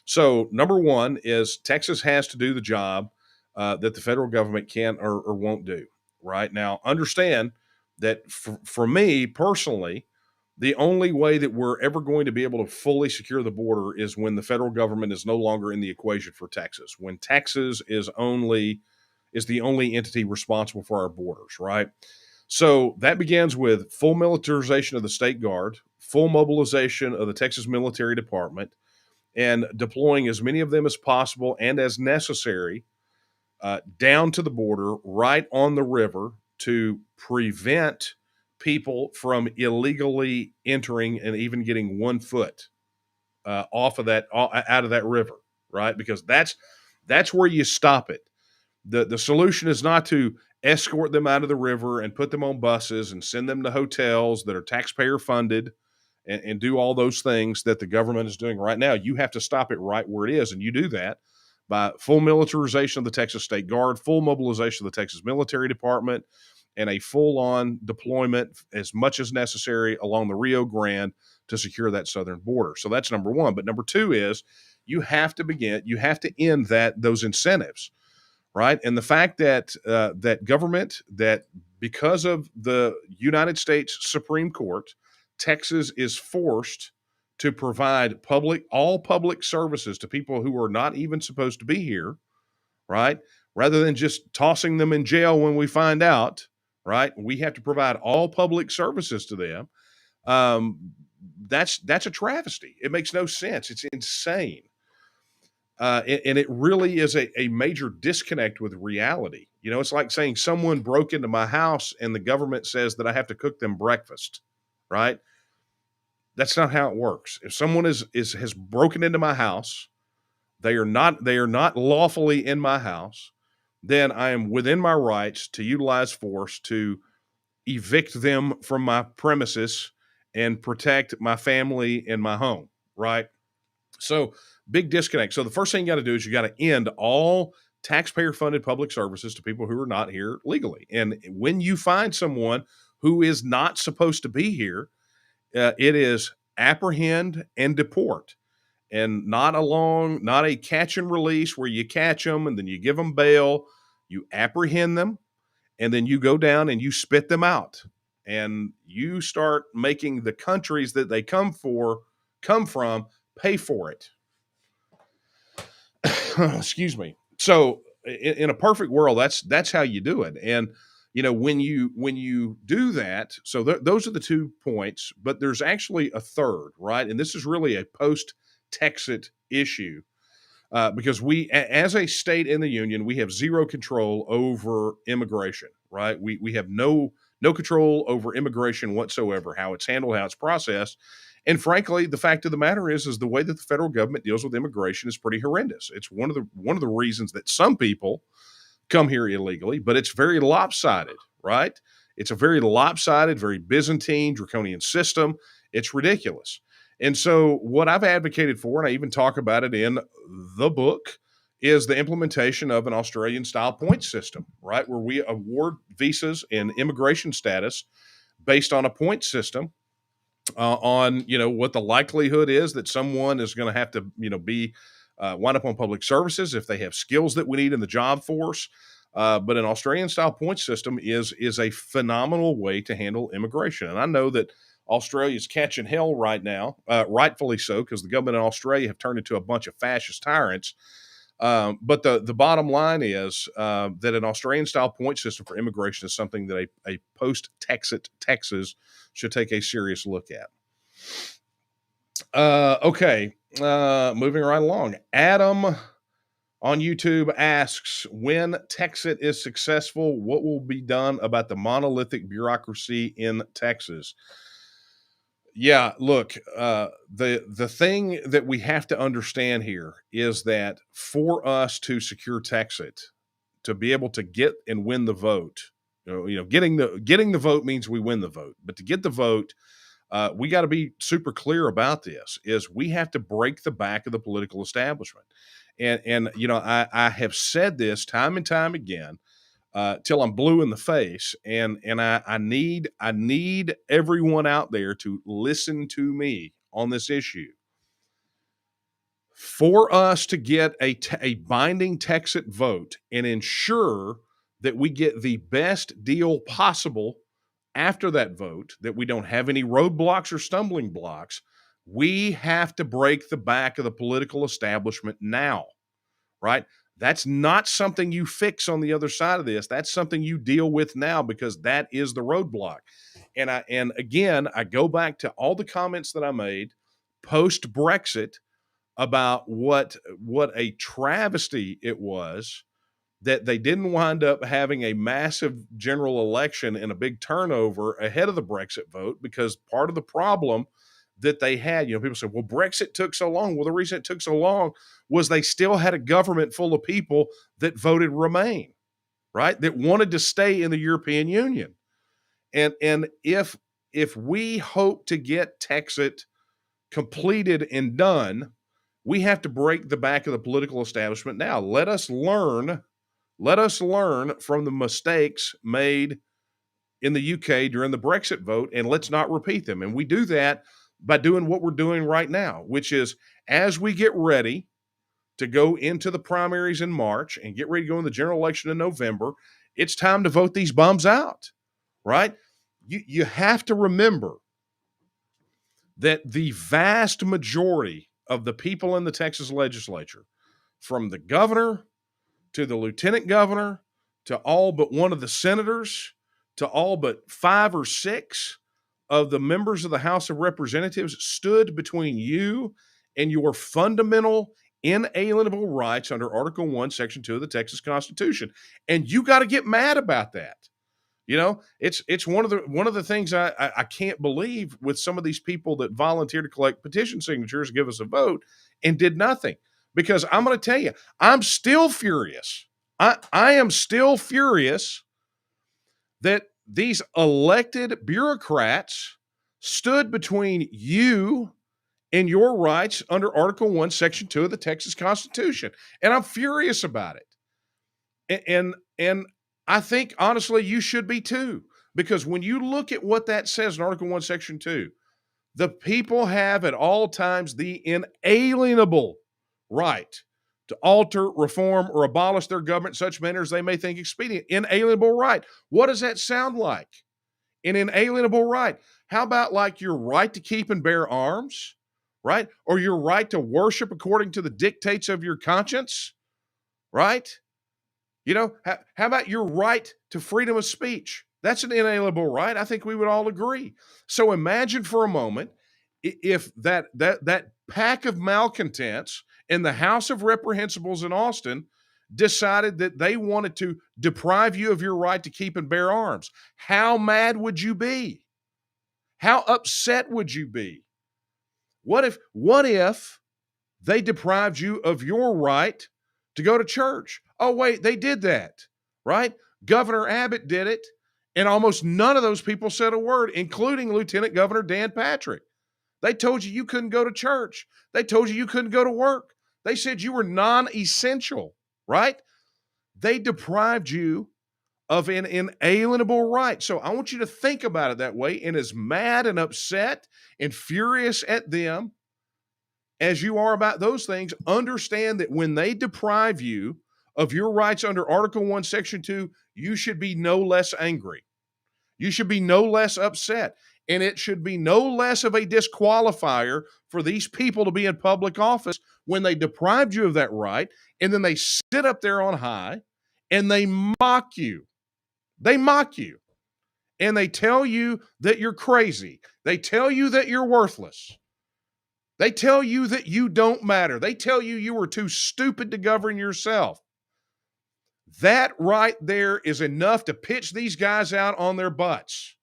So number one is Texas has to do the job that the federal government can or won't do. Right now, understand that for me personally, the only way that we're ever going to be able to fully secure the border is when the federal government is no longer in the equation for Texas. When Texas is the only entity responsible for our borders, right? So that begins with full militarization of the state guard, full mobilization of the Texas Military Department, and deploying as many of them as possible and as necessary down to the border, right on the river, to prevent people from illegally entering and even getting 1 foot out of that river, right? Because that's where you stop it. The solution is not to escort them out of the river and put them on buses and send them to hotels that are taxpayer funded and do all those things that the government is doing right now. You have to stop it right where it is. And you do that by full militarization of the Texas State Guard, full mobilization of the Texas Military Department, and a full-on deployment as much as necessary along the Rio Grande to secure that southern border. So that's number one. But number two is you have to end those incentives. Right. And the fact that that government, that because of the United States Supreme Court, Texas is forced to provide all public services to people who are not even supposed to be here. Right. Rather than just tossing them in jail when we find out. Right. We have to provide all public services to them. That's a travesty. It makes no sense. It's insane. And it really is a major disconnect with reality. It's like saying someone broke into my house and the government says that I have to cook them breakfast, right? That's not how it works. If someone has broken into my house, they are not lawfully in my house, then I am within my rights to utilize force to evict them from my premises and protect my family and my home, right? So big disconnect. So the first thing you got to do is you got to end all taxpayer funded public services to people who are not here legally. And when you find someone who is not supposed to be here, it is apprehend and deport, and not a catch and release where you catch them and then you give them bail. You apprehend them and then you go down and you spit them out. and you start making the countries that they come from pay for it. Excuse me. So in a perfect world, that's how you do it. And when you do that, so those are the 2 points, but there's actually a third, right? And this is really a post-Texit issue, because we, as a state in the union, we have zero control over immigration, right? We have no control over immigration whatsoever, how it's handled, how it's processed. And frankly, the fact of the matter is the way that the federal government deals with immigration is pretty horrendous. It's one of the reasons that some people come here illegally, but it's very lopsided, right? It's a very lopsided, very Byzantine, draconian system. It's ridiculous. And so what I've advocated for, and I even talk about it in the book, is the implementation of an Australian-style point system, right? Where we award visas and immigration status based on a point system, on what the likelihood is that someone is going to have to be wind up on public services if they have skills that we need in the job force. But an Australian style point system is a phenomenal way to handle immigration. And I know that Australia's catching hell right now, rightfully so, because the government in Australia have turned into a bunch of fascist tyrants. But the bottom line is that an Australian style point system for immigration is something that a post-Texit Texas should take a serious look at. Okay, moving right along. Adam on YouTube asks, when TEXIT is successful, what will be done about the monolithic bureaucracy in Texas? Yeah, look, the thing that we have to understand here is that for us to secure TEXIT, to be able to get and win the vote, getting the vote means we win the vote. But to get the vote, we got to be super clear about this, is we have to break the back of the political establishment. And I have said this time and time again, till I'm blue in the face. And I need everyone out there to listen to me on this issue. For us to get a binding Texit vote and ensure that we get the best deal possible after that vote, that we don't have any roadblocks or stumbling blocks, we have to break the back of the political establishment now, right? That's not something you fix on the other side of this. That's something you deal with now, because that is the roadblock. And again, I go back to all the comments that I made post-Brexit about what a travesty it was that they didn't wind up having a massive general election and a big turnover ahead of the Brexit vote, because part of the problem that they had, people say, well, Brexit took so long. Well, the reason it took so long was they still had a government full of people that voted Remain, right? That wanted to stay in the European Union. And if we hope to get Texit completed and done, we have to break the back of the political establishment now. Let us learn from the mistakes made in the UK during the Brexit vote, and let's not repeat them. And we do that by doing what we're doing right now, which is, as we get ready to go into the primaries in March and get ready to go in the general election in November, it's time to vote these bums out, right? You have to remember that the vast majority of the people in the Texas legislature, from the governor to the lieutenant governor to all but one of the senators to all but 5 or 6 of the members of the House of Representatives, stood between you and your fundamental inalienable rights under Article 1, Section 2 of the Texas Constitution. And you got to get mad about that. It's one of the things I can't believe with some of these people that volunteer to collect petition signatures, give us a vote, and did nothing. Because I'm going to tell you, I'm still furious. I am still furious that these elected bureaucrats stood between you and your rights under Article 1, Section 2 of the Texas Constitution. And I'm furious about it. And I think, honestly, you should be too. Because when you look at what that says in Article 1, Section 2, the people have at all times the inalienable right to alter, reform, or abolish their government in such manner as they may think expedient. Inalienable right. What does that sound like? an inalienable right. How about like your right to keep and bear arms, right? Or your right to worship according to the dictates of your conscience, right? You know, how about your right to freedom of speech? That's an inalienable right. I think we would all agree. So imagine for a moment if that pack of malcontents in the House of Reprehensibles in Austin decided that they wanted to deprive you of your right to keep and bear arms. How mad would you be? How upset would you be? What if they deprived you of your right to go to church? Oh, wait, they did that, right? Governor Abbott did it, and almost none of those people said a word, including Lieutenant Governor Dan Patrick. They told you couldn't go to church. They told you couldn't go to work. They said you were non-essential, right? They deprived you of an inalienable right. So I want you to think about it that way, and as mad and upset and furious at them as you are about those things, understand that when they deprive you of your rights under Article 1, Section 2, you should be no less angry. You should be no less upset. And it should be no less of a disqualifier for these people to be in public office when they deprived you of that right, and then they sit up there on high and they mock you. They mock you. And they tell you that you're crazy. They tell you that you're worthless. They tell you that you don't matter. They tell you you were too stupid to govern yourself. That right there is enough to pitch these guys out on their butts,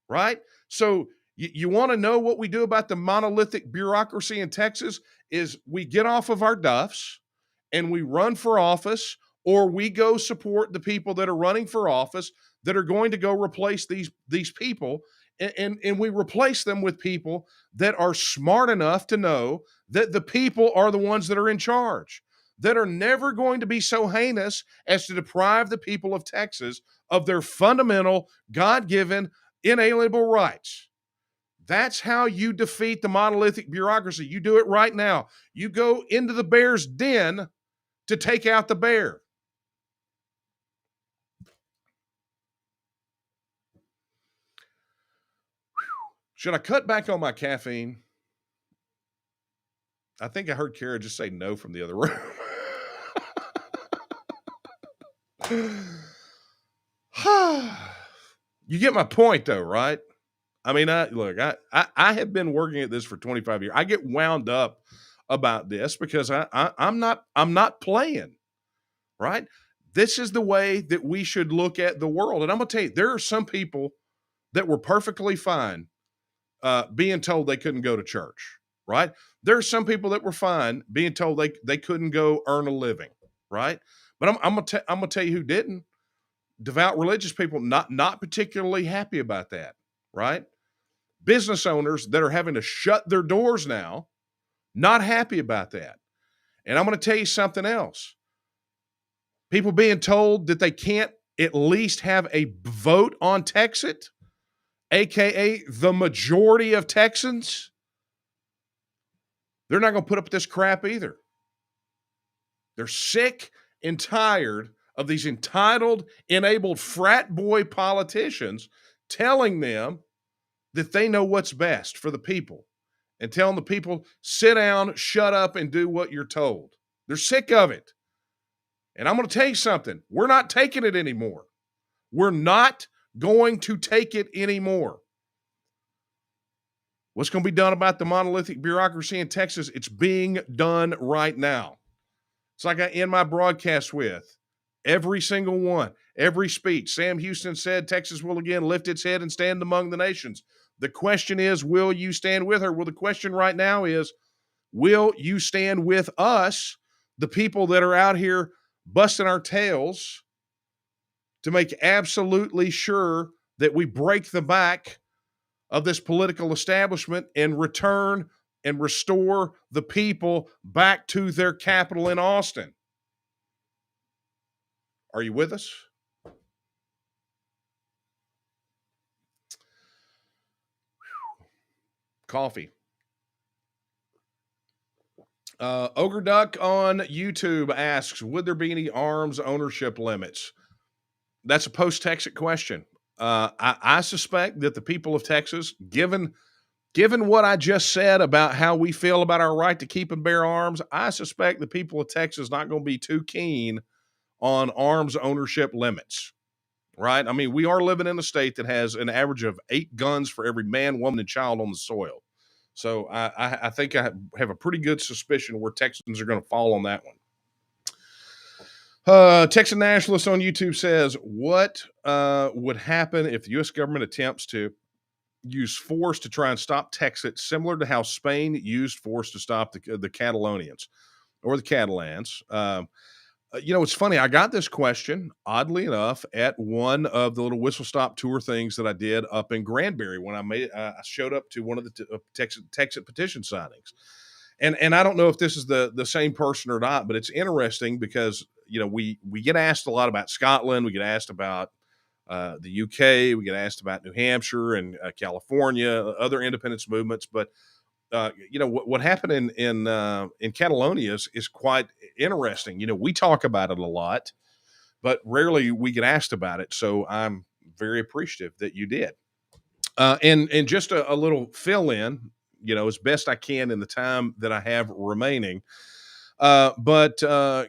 right? So you want to know what we do about the monolithic bureaucracy in Texas is we get off of our duffs and we run for office, or we go support the people that are running for office that are going to go replace these people. And we replace them with people that are smart enough to know that the people are the ones that are in charge, that are never going to be so heinous as to deprive the people of Texas of their fundamental, God-given, inalienable rights. That's how you defeat the monolithic bureaucracy. You do it right now. You go into the bear's den to take out the bear. Should I cut back on my caffeine? I think I heard Kara just say no from the other room. You get my point, though, right? I mean, I have been working at this for 25 years. I get wound up about this because I'm not playing, right? This is the way that we should look at the world. And I'm going to tell you, there are some people that were perfectly fine being told they couldn't go to church, right? There are some people that were fine being told they couldn't go earn a living, right? But I'm gonna tell you who didn't. Devout religious people, not particularly happy about that, right? Business owners that are having to shut their doors now, not happy about that. And I'm going to tell you something else. People being told that they can't at least have a vote on TEXIT, AKA the majority of Texans, they're not going to put up with this crap either. They're sick and tired of these entitled, enabled frat boy politicians telling them that they know what's best for the people and telling the people, sit down, shut up, and do what you're told. They're sick of it. And I'm going to tell you something. We're not taking it anymore. We're not going to take it anymore. What's going to be done about the monolithic bureaucracy in Texas? It's being done right now. It's like I end my broadcast with. Every single one, every speech. Sam Houston said Texas will again lift its head and stand among the nations. The question is, will you stand with her? Well, the question right now is, will you stand with us, the people that are out here busting our tails to make absolutely sure that we break the back of this political establishment and return and restore the people back to their capital in Austin? Are you with us? Coffee. Ogre Duck on YouTube asks, would there be any arms ownership limits? That's a post-Texit question. I suspect that the people of Texas, given what I just said about how we feel about our right to keep and bear arms, I suspect the people of Texas not going to be too keen on arms ownership limits, right? I mean, we are living in a state that has an average of 8 guns for every man, woman, and child on the soil. So I think I have a pretty good suspicion where Texans are going to fall on that one. Texan Nationalist on YouTube says, what would happen if the U.S. government attempts to use force to try and stop TEXIT, similar to how Spain used force to stop the Catalonians or the Catalans? It's funny. I got this question, oddly enough, at one of the little whistle stop tour things that I did up in Granbury when I showed up to one of the TEXIT petition signings. And I don't know if this is the same person or not, but it's interesting because, we get asked a lot about Scotland. We get asked about the UK. We get asked about New Hampshire and California, other independence movements. But what happened in Catalonia is quite interesting. We talk about it a lot, but rarely we get asked about it. So I'm very appreciative that you did. And just a little fill in, as best I can in the time that I have remaining. But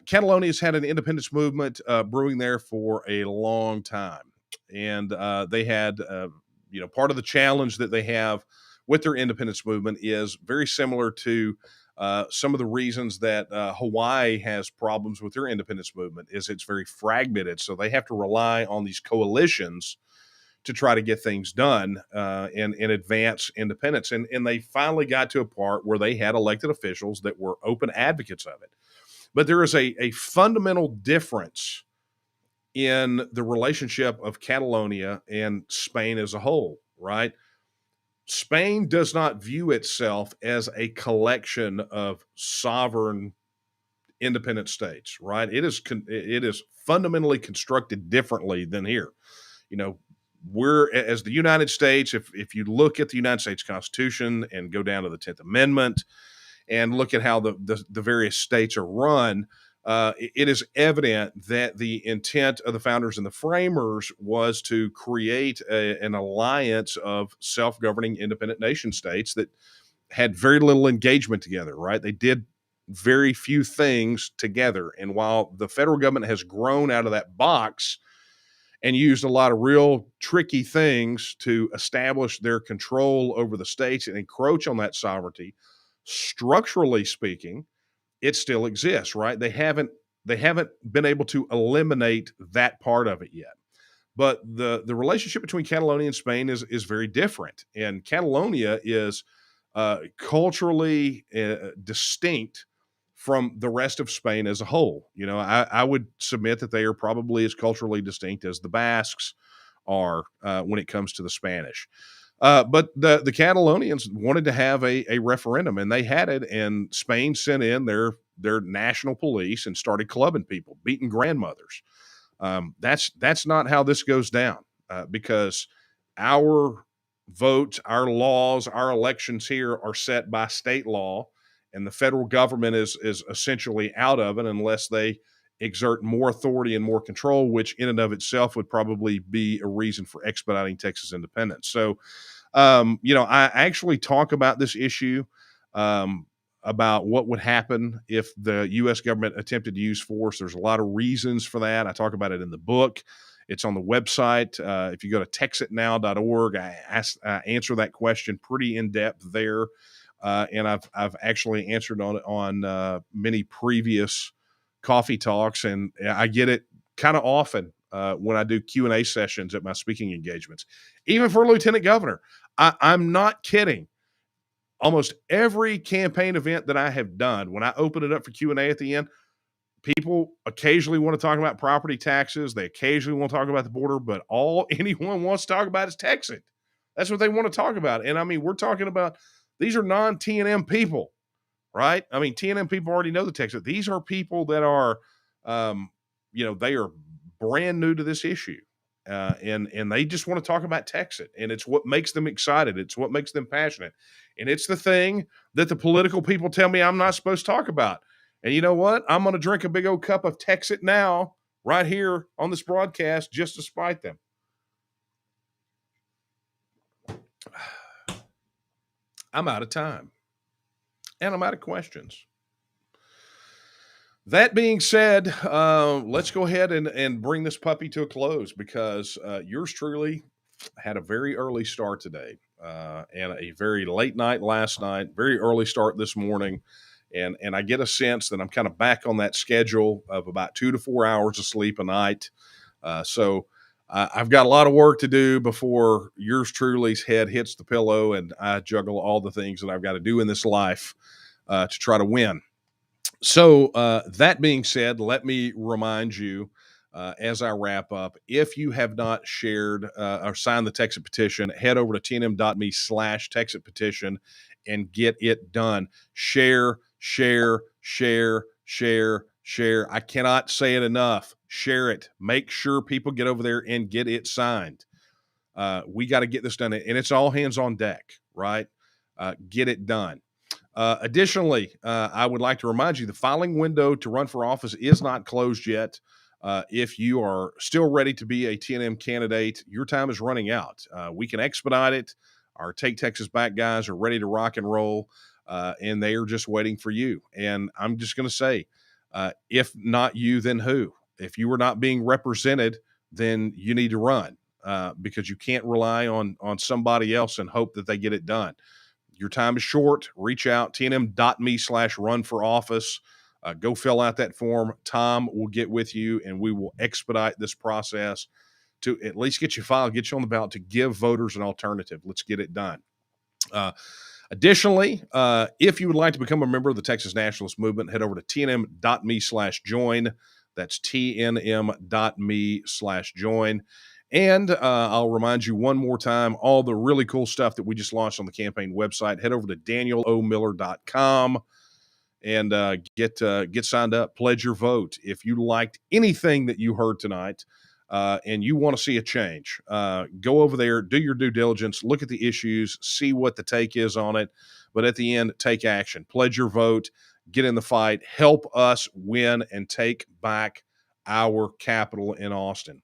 Catalonia has had an independence movement brewing there for a long time. And they had, part of the challenge that they have with their independence movement is very similar to some of the reasons that Hawaii has problems with their independence movement is it's very fragmented. So they have to rely on these coalitions to try to get things done and advance independence. And they finally got to a part where they had elected officials that were open advocates of it. But there is a fundamental difference in the relationship of Catalonia and Spain as a whole, right? Spain does not view itself as a collection of sovereign independent states, right? It is fundamentally constructed differently than here. We're, as the United States, if you look at the United States Constitution and go down to the 10th Amendment and look at how the various states are run, it is evident that the intent of the founders and the framers was to create an alliance of self-governing independent nation states that had very little engagement together, right? They did very few things together. And while the federal government has grown out of that box and used a lot of real tricky things to establish their control over the states and encroach on that sovereignty, structurally speaking, it still exists, right? They haven't been able to eliminate that part of it yet. But the relationship between Catalonia and Spain is very different. And Catalonia is culturally distinct from the rest of Spain as a whole. I would submit that they are probably as culturally distinct as the Basques are when it comes to the Spanish. But the Catalonians wanted to have a referendum, and they had it, and Spain sent in their national police and started clubbing people, beating grandmothers. That's not how this goes down, because our votes, our laws, our elections here are set by state law, and the federal government is essentially out of it unless they exert more authority and more control, which in and of itself would probably be a reason for expediting Texas independence. So, I actually talk about this issue, about what would happen if the U.S. government attempted to use force. There's a lot of reasons for that. I talk about it in the book. It's on the website. If you go to texitnow.org, I answer that question pretty in depth there. And I've actually answered on many previous coffee talks, and I get it kind of often when I do Q&A sessions at my speaking engagements, even for lieutenant governor. I'm not kidding. Almost every campaign event that I have done, when I open it up for Q&A at the end, people occasionally want to talk about property taxes. They occasionally want to talk about the border, but all anyone wants to talk about is TEXIT. That's what they want to talk about. And I mean, we're talking about, these are non-TNM people, right? I mean, TNM people already know the TEXIT. These are people that are, they are brand new to this issue. And they just want to talk about TEXIT, and it's what makes them excited. It's what makes them passionate. And it's the thing that the political people tell me I'm not supposed to talk about. And you know what? I'm going to drink a big old cup of TEXIT now, right here on this broadcast, just to spite them. I'm out of time. And I'm out of questions. That being said, let's go ahead and bring this puppy to a close because yours truly had a very early start today and a very late night last night, very early start this morning. And I get a sense that I'm kind of back on that schedule of about 2 to 4 hours of sleep a night. So I've got a lot of work to do before yours truly's head hits the pillow and I juggle all the things that I've got to do in this life to try to win. So that being said, let me remind you as I wrap up, if you have not shared or signed the TEXIT petition, head over to tnm.me/TEXIT petition and get it done. Share, share, share, share, share. I cannot say it enough. Share it. Make sure people get over there and get it signed. We got to get this done. And it's all hands on deck, right? Get it done. Additionally, I would like to remind you the filing window to run for office is not closed yet. If you are still ready to be a TNM candidate, your time is running out. We can expedite it. Our Take Texas Back guys are ready to rock and roll, and they are just waiting for you. And I'm just going to say, if not you, then who? If you are not being represented, then you need to run because you can't rely on somebody else and hope that they get it done. Your time is short. Reach out, tnm.me/run for office. Go fill out that form. Tom will get with you, and we will expedite this process to at least get you filed, get you on the ballot to give voters an alternative. Let's get it done. Additionally, if you would like to become a member of the Texas Nationalist movement, head over to tnm.me/join. That's tnm.me/join. And I'll remind you one more time, all the really cool stuff that we just launched on the campaign website. Head over to danielomiller.com and get signed up. Pledge your vote. If you liked anything that you heard tonight and you want to see a change, go over there, do your due diligence, look at the issues, see what the take is on it. But at the end, take action. Pledge your vote. Get in the fight. Help us win and take back our capital in Austin.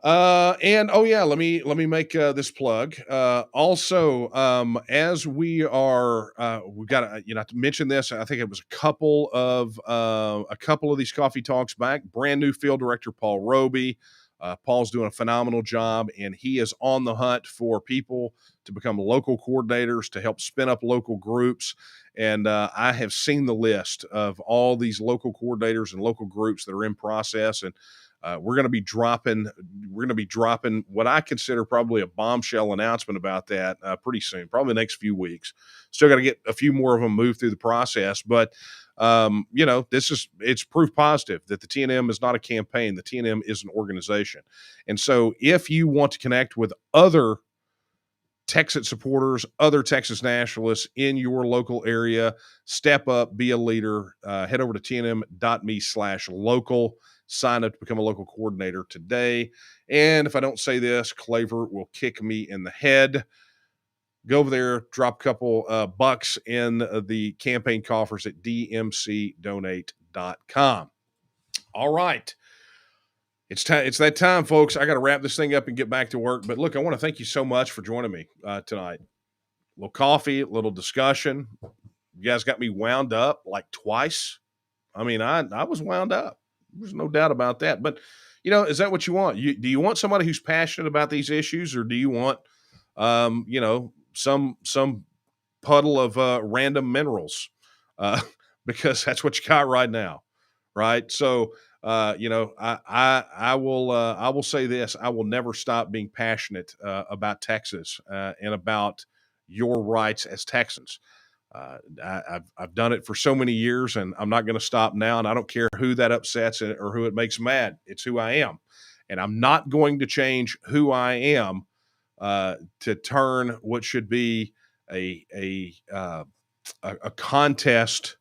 And oh yeah, let me make this plug. Also, as we are, we've got to, to mention this. I think it was a couple of these coffee talks back. Brand new field director Paul Roby. Paul's doing a phenomenal job, and he is on the hunt for people to become local coordinators to help spin up local groups. And I have seen the list of all these local coordinators and local groups that are in process, and we're going to be dropping what I consider probably a bombshell announcement about that pretty soon, probably the next few weeks. Still got to get a few more of them moved through the process, but it's proof positive that the TNM is not a campaign. The TNM is an organization. And so if you want to connect with other TEXIT supporters, other Texas nationalists in your local area, step up, be a leader, head over to tnm.me/local. Sign up to become a local coordinator today. And if I don't say this, Claver will kick me in the head. Go over there, drop a couple bucks in the campaign coffers at dmcdonate.com. All right. It's that time, folks. I got to wrap this thing up and get back to work. But look, I want to thank you so much for joining me tonight. A little coffee, a little discussion. You guys got me wound up like twice. I mean, I was wound up. There's no doubt about that. But, is that what you want? Do you want somebody who's passionate about these issues, or do you want, some puddle of random minerals? Because that's what you got right now, right? So, I will say this: I will never stop being passionate about Texas and about your rights as Texans. I've done it for so many years, and I'm not going to stop now. And I don't care who that upsets or who it makes mad. It's who I am, and I'm not going to change who I am to turn what should be a contest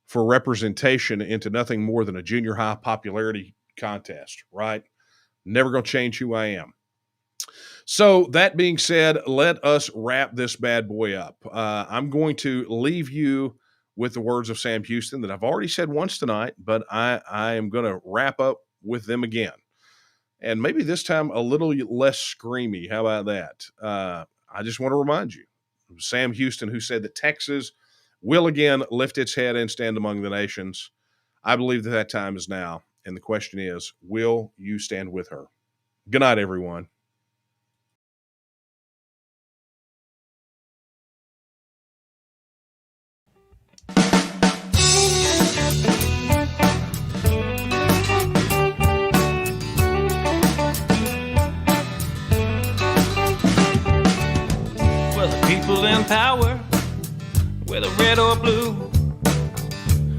for representation into nothing more than a junior high popularity contest. Right? Never going to change who I am. So that being said, let us wrap this bad boy up. I'm going to leave you with the words of Sam Houston that I've already said once tonight, but I am going to wrap up with them again. and maybe this time a little less screamy. How about that? I just want to remind you, Sam Houston, who said that Texas will again lift its head and stand among the nations. I believe that time is now. And the question is, will you stand with her? Good night, everyone. Well, the people in power, whether red or blue,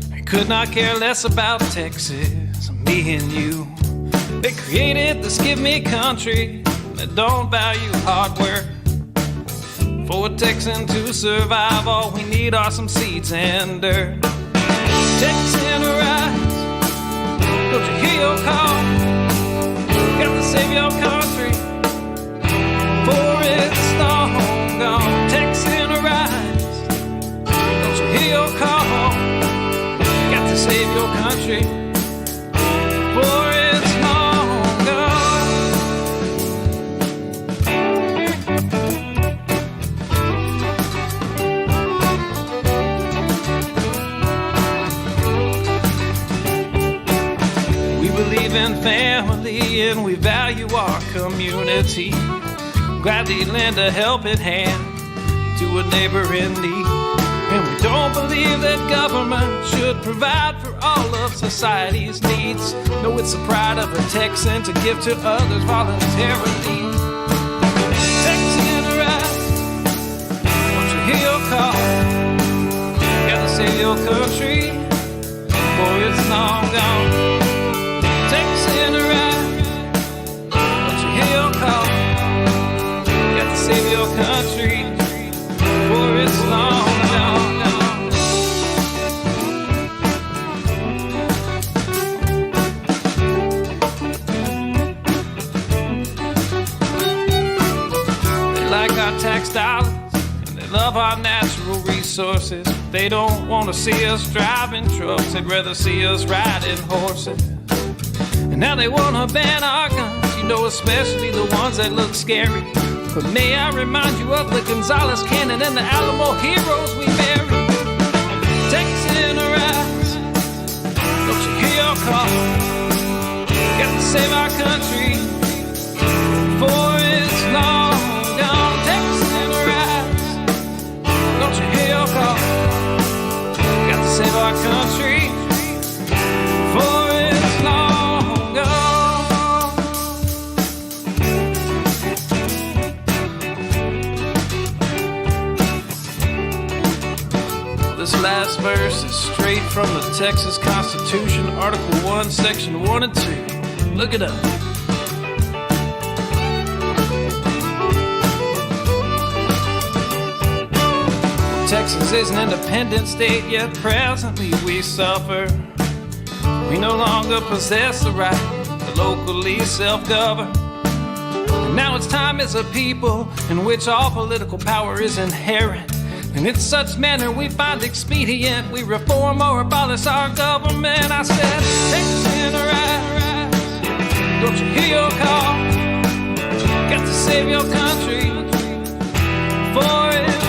they could not care less about Texas, me and you. They created this give me country that don't value hard work. For a Texan to survive, all we need are some seeds and dirt. Texan, rise, don't you hear your call? You got to save your country, for it's long gone. Texan, rise, don't you hear your call? You got to save your country, for it's long gone. We believe in family and we value our community. Gladly lend a helping hand to a neighbor in need. And we don't believe that government should provide for all of society's needs. No, it's the pride of a Texan to give to others voluntarily. Texan, rise, don't you hear your call? You gotta save your country, for it's long gone. Texan, rise, don't you hear your call? You gotta save your country, for it's long gone. They like our tax dollars and they love our natural resources. They don't want to see us driving trucks, they'd rather see us riding horses. And now they want to ban our guns, you know, especially the ones that look scary. But may I remind you of the Gonzales Cannon and the Alamo heroes we buried. Texan, rise, don't you hear your call? Got to save our country, for it's long gone. Texan, rise, don't you hear your call? Got to save our country, for it's long gone. This last verse is straight from the Texas Constitution, Article 1, Section 1 and 2. Look it up. Texas is an independent state, yet presently we suffer. We no longer possess the right to locally self-govern. And now it's time as a people in which all political power is inherent. And in such manner we find expedient, we reform or abolish our government. I said, Texan, rise, don't you hear your call? Got to save your country, for it